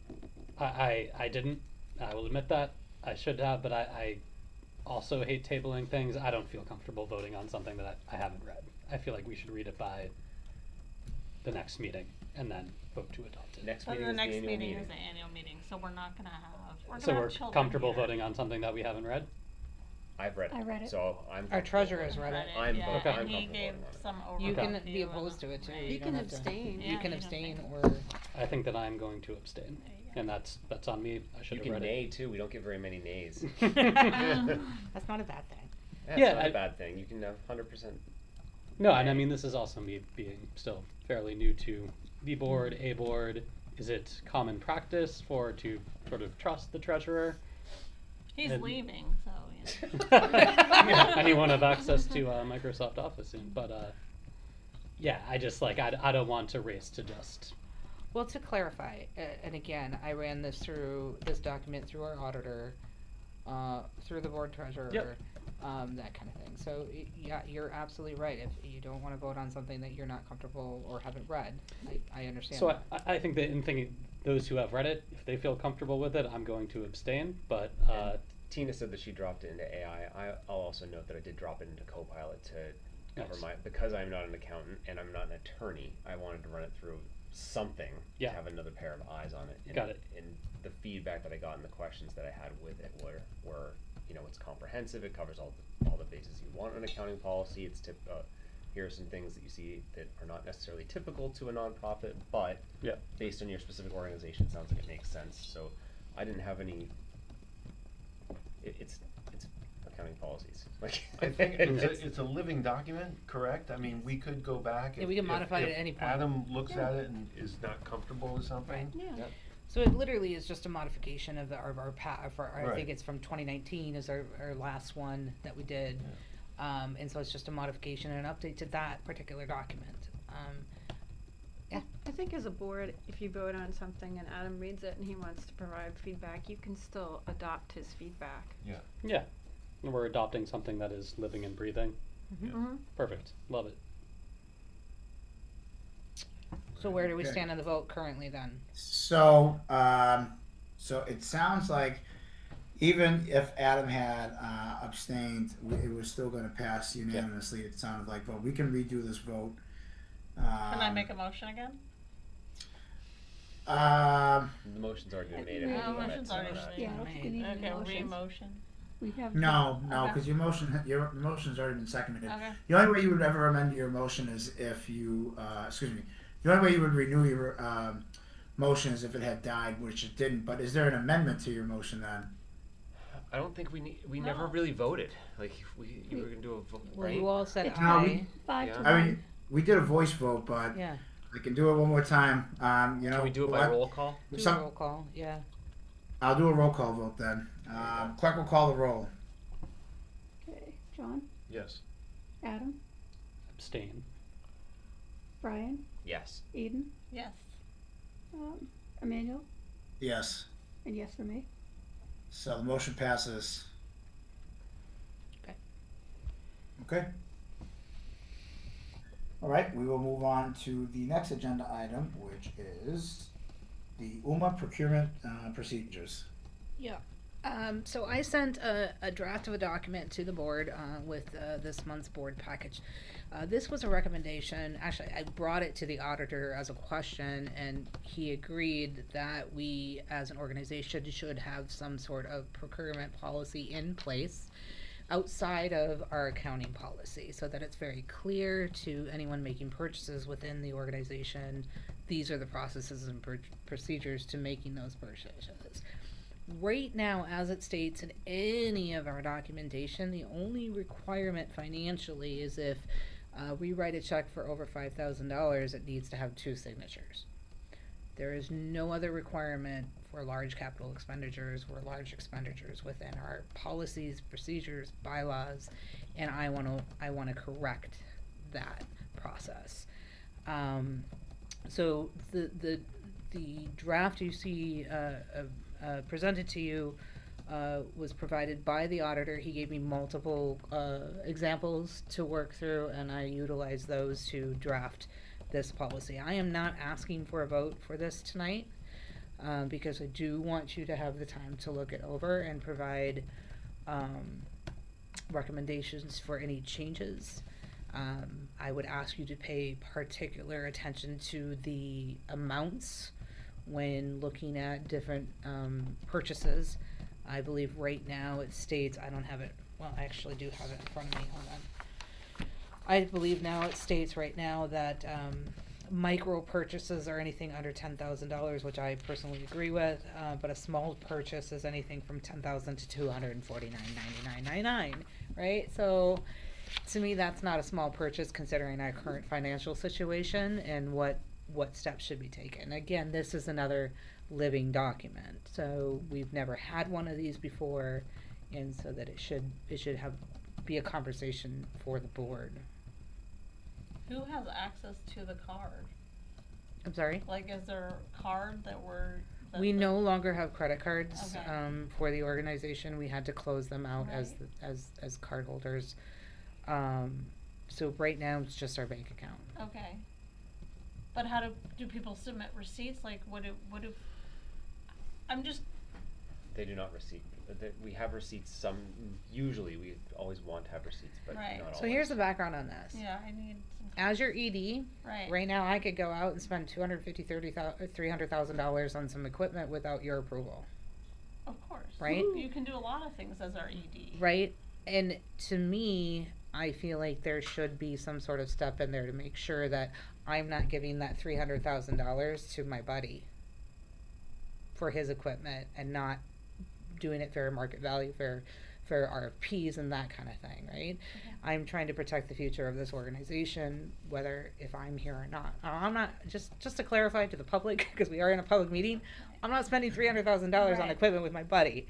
I didn't. I will admit that. I should have, but I also hate tabling things. I don't feel comfortable voting on something that I haven't read. I feel like we should read it by the next meeting and then vote to adopt it. Next So meeting the is the next annual meeting meeting. is the annual meeting, so we're not gonna have, So we're children comfortable here. voting on something that we haven't read? I've read it. I read it. So I'm. Our comfortable treasurer with has it. read it. I'm Yeah, vote- Okay. I'm and he comfortable gave voting on it. some You overview. can be opposed to it too. Right. You can don't have to- abstain. You Yeah, can you can abstain abstain. or, I think that I'm going to abstain. There you go. And that's on me. I should You have can read nay too. We don't get very many nays. that's not a bad thing. That's Yeah, not I- a bad thing. You can have 100%. No, and I mean, this is also me being still fairly new to the board, a board. Is it common practice to sort of trust the treasurer? He's And- leaving, so, yeah. And you won't have access to Microsoft Office soon. But yeah, I just I don't want to race to just. Well, to clarify, and again, I ran this document through our auditor, through the board treasurer, that kind of thing. So, yeah, you're absolutely right. If you don't want to vote on something that you're not comfortable or haven't read, I understand So that. I think that in thinking those who have read it, if they feel comfortable with it, I'm going to abstain. But Tina said that she dropped it into AI. I'll also note that I did drop it into Copilot to cover Nice. because I'm not an accountant and I'm not an attorney. I wanted to run it through something Yeah. to have another pair of eyes on it. And, Got it. And the feedback that I got and the questions that I had with it were it's comprehensive. It covers all the bases you want in an accounting policy. It's here are some things that you see that are not necessarily typical to a nonprofit, but Yeah. based on your specific organization, it sounds like it makes sense. So I didn't have any. It's accounting policies. Like I think it's a living document, correct? I mean, we could go back. Yeah, we can modify it at any point. Adam looks Yeah. at it and is not comfortable with something. Right. Yeah. So it literally is just a modification of our I Right. think it's from 2019 is our last one that we did. And so it's just a modification and an update to that particular document. Yeah. I think as a board, if you vote on something and Adam reads it and he wants to provide feedback, you can still adopt his feedback. Yeah, and we're adopting something that is living and breathing. Mm-hmm. Perfect. Love it. So where do we Okay. stand on the vote currently then? So, so it sounds like even if Adam had abstained, it was still going to pass unanimously. It sounded like, but we can redo this vote. Can I make a motion again? the motion's already been made. Yeah, Everything on motion's it, already so- been Yeah, I don't think we need any Okay, motions. re-motion. We have. No, Okay. because your motion's already been seconded. Okay. The only way you would ever amend your motion is if you, the only way you would renew your motion is if it had died, which it didn't. But is there an amendment to your motion then? I don't think we No. never really voted. Like you were gonna do a vote, Well, right? you all said It's No, aye. 5 Yeah. to I 1. mean, we did a voice vote, but Yeah. I can do it one more time. Can we do it by roll call? Do a Some- roll call. Yeah. I'll do a roll call vote then. Clerk will call the roll. Okay, John, Yes. Adam, Abstain. Brian, Yes. Eden, Yes. Emmanuel, Yes. and yes for me. So the motion passes. Okay. Okay. All right, we will move on to the next agenda item, which is the UMA procurement procedures. Yeah. So I sent a draft of a document to the board with this month's board package. This was a recommendation. Actually, I brought it to the auditor as a question, and he agreed that we, as an organization, should have some sort of procurement policy in place outside of our accounting policy, so that it's very clear to anyone making purchases within the organization. These are the processes and procedures to making those purchases. Right now, as it states in any of our documentation, the only requirement financially is if we write a check for over $5,000, it needs to have 2 signatures. There is no other requirement for large capital expenditures or large expenditures within our policies, procedures, bylaws, and I want to correct that process. So the draft you see presented to you was provided by the auditor. He gave me multiple examples to work through, and I utilized those to draft this policy. I am not asking for a vote for this tonight because I do want you to have the time to look it over and provide recommendations for any changes. I would ask you to pay particular attention to the amounts when looking at different purchases. I believe right now it states, I don't have it, well, I actually do have it in front of me, hold on. I believe now it states right now that micro purchases are anything under $10,000, which I personally agree with, but a small purchase is anything from $10,000 to $249.99.99, right? So to me, that's not a small purchase considering our current financial situation and what steps should be taken. Again, this is another living document, so we've never had one of these before, and so that it should be a conversation for the board. Who has access to the card? I'm sorry? Like, is there a card that We no longer have credit cards Okay. For the organization. We had to close them out Right. as card holders. So right now it's just our bank account. Okay. But how do people submit receipts? Like, what do, I'm just, They do not receive. We have receipts. Usually we always want to have receipts, but Right. not always. So here's the background on this. yeah, I need some. As your ED, Right. right now I could go out and spend $300,000 on some equipment without your approval, Of course. right? You can do a lot of things as our ED. Right? And to me, I feel like there should be some sort of step in there to make sure that I'm not giving that $300,000 to my buddy for his equipment and not doing it fair market value, for RFPs and that kind of thing, right? Okay. I'm trying to protect the future of this organization, whether if I'm here or not. I'm not, just to clarify to the public, because we are in a public meeting, I'm not spending $300,000 on Right. equipment with my buddy.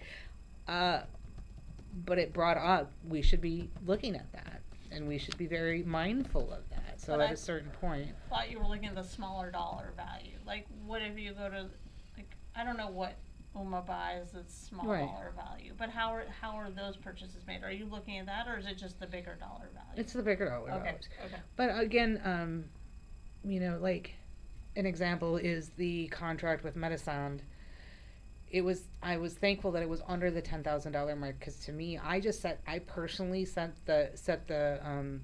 But it brought up, we should be looking at that, and we should be very mindful of that. So But at I a certain point, Thought you were looking at the smaller dollar value. Like, what if you go to, like, I don't know what UMA buys that's small Right. dollar value, but how are those purchases made? Are you looking at that, or is it just the bigger dollar value? it's the bigger dollar Okay, values. okay. But again, like an example is the contract with Metasound. I was thankful that it was under the $10,000 mark, because to me, I personally set the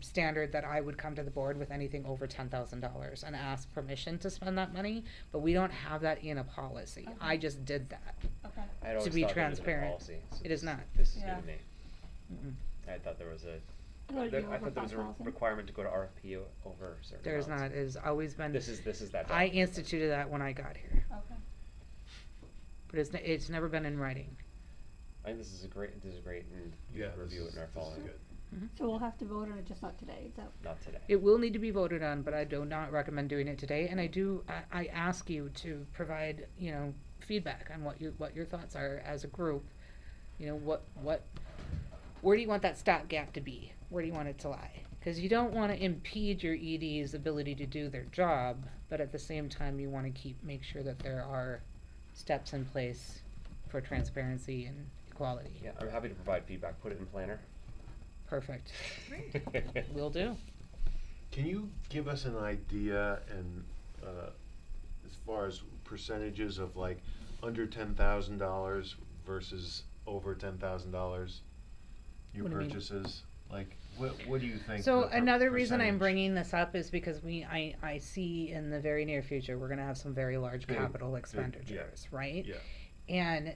standard that I would come to the board with anything over $10,000 and ask permission to spend that money, but we don't have that in a policy. Okay. I just did that. Okay. I had always be thought that was in the transparent. policy, so It is this not. This is Yeah. new to me. Mm-mm. I thought there was a. I thought it'd be I over thought there was a 5,000. requirement to go to RFP over certain There's not. amounts. It's always been. This is that. I document. instituted that when I got here, Okay. but it's never been in writing. I think this is great, and we Yeah, can review it in our this is following. good. So we'll have to vote on it, just not today, is that? Not today. It will need to be voted on, but I do not recommend doing it today. And I ask you to provide, feedback on what your thoughts are as a group. Where do you want that stopgap to be? Where do you want it to lie? Because you don't want to impede your ED's ability to do their job, but at the same time, you want to make sure that there are steps in place for transparency and equality. Yeah, I'm happy to provide feedback. Put it in planner. Perfect. Will do. Can you give us an idea, and far as percentages of like under $10,000 versus over $10,000 new What do you mean? purchases? Like, what do you think? So the another reason I'm percentage? bringing this up is because I see in the very near future, we're gonna have some very large Big, capital yeah. expenditures, right? Yeah. And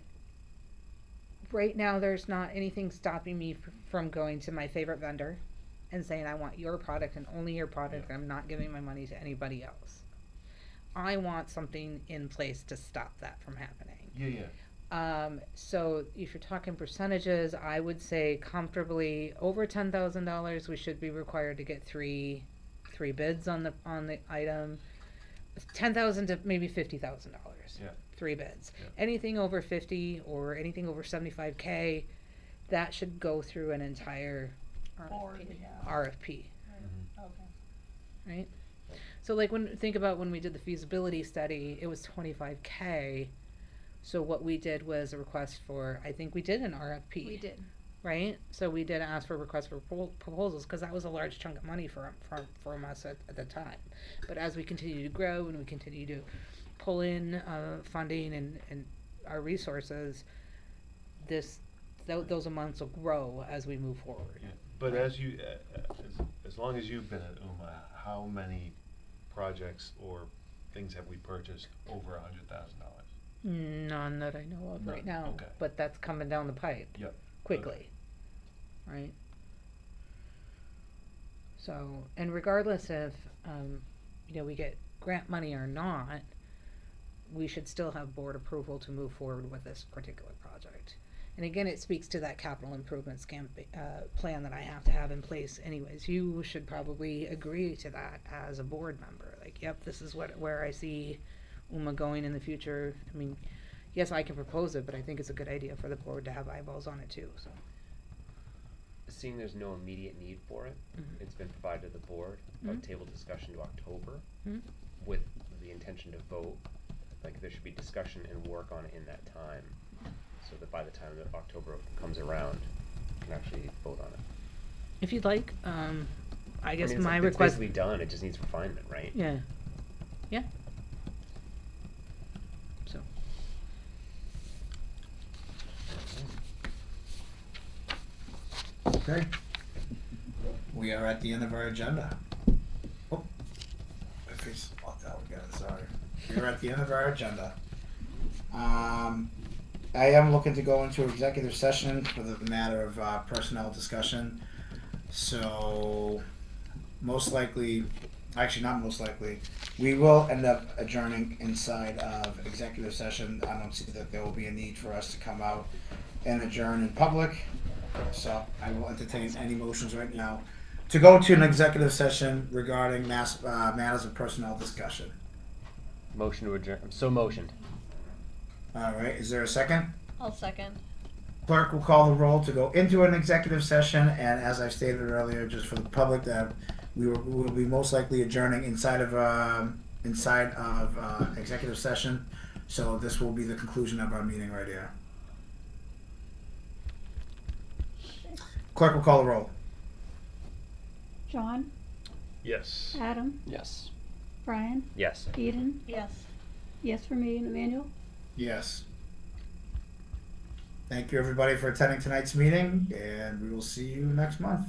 right now, there's not anything stopping me from going to my favorite vendor and saying, I want your product and only your product, Yeah. and I'm not giving my money to anybody else. I want something in place to stop that from happening. Yeah. So if you're talking percentages, I would say comfortably over $10,000, we should be required to get three bids on the item. 10,000 to maybe $50,000. Yeah. 3 bids. Yeah. Anything over 50 or anything over 75K, that should go through an entire Board, yeah. RFP, Okay. right? So like think about when we did the feasibility study, it was 25K. So what we did was a request for, I think we did an RFP. We did. Right? So we did ask for requests for proposals because that was a large chunk of money from us at the time. But as we continue to grow and we continue to pull in funding and our resources, those amounts will grow as we move forward. Yeah. But as you, as long as you've been at UMA, how many projects or things have we purchased over $100,000? None that I know of right None, now, okay. but that's coming down the pipe Yep. quickly, right? So, and regardless if, we get grant money or not, we should still have board approval to move forward with this particular project. And again, it speaks to that capital improvements plan that I have to have in place anyways. You should probably agree to that as a board member. Like, yep, this is where I see UMA going in the future. I mean, yes, I can propose it, but I think it's a good idea for the board to have eyeballs on it too, so. Seeing there's no immediate need for it, Mhm. it's been provided to the board, Mhm. table discussion to October, Mhm. with the intention to vote. Like, there should be discussion and work on it in that time, so that by the time that October comes around, we can actually vote on it. If you'd like, I guess mean, my it's request. basically done, it just needs refinement, right? Yeah. Yeah. So. Okay. We are at the end of our agenda. Oh, my face locked out again, sorry. We are at the end of our agenda. I am looking to go into executive session for the matter of personnel discussion. So, most likely, actually not most likely, we will end up adjourning inside of executive session. I don't see that there will be a need for us to come out and adjourn in public. So I will entertain any motions right now to go to an executive session regarding matters of personnel discussion. Motion to adjourn, so motioned. All right, is there a second? I'll second. Clerk will call the roll to go into an executive session, and as I stated earlier, just for the public, that we will be most likely adjourning inside of executive session. So this will be the conclusion of our meeting right here. Clerk will call the roll. John, Yes. Adam, Yes. Brian, Yes. Eden, Yes. yes for me and Emmanuel. Yes. Thank you, everybody, for attending tonight's meeting, and we will see you next month.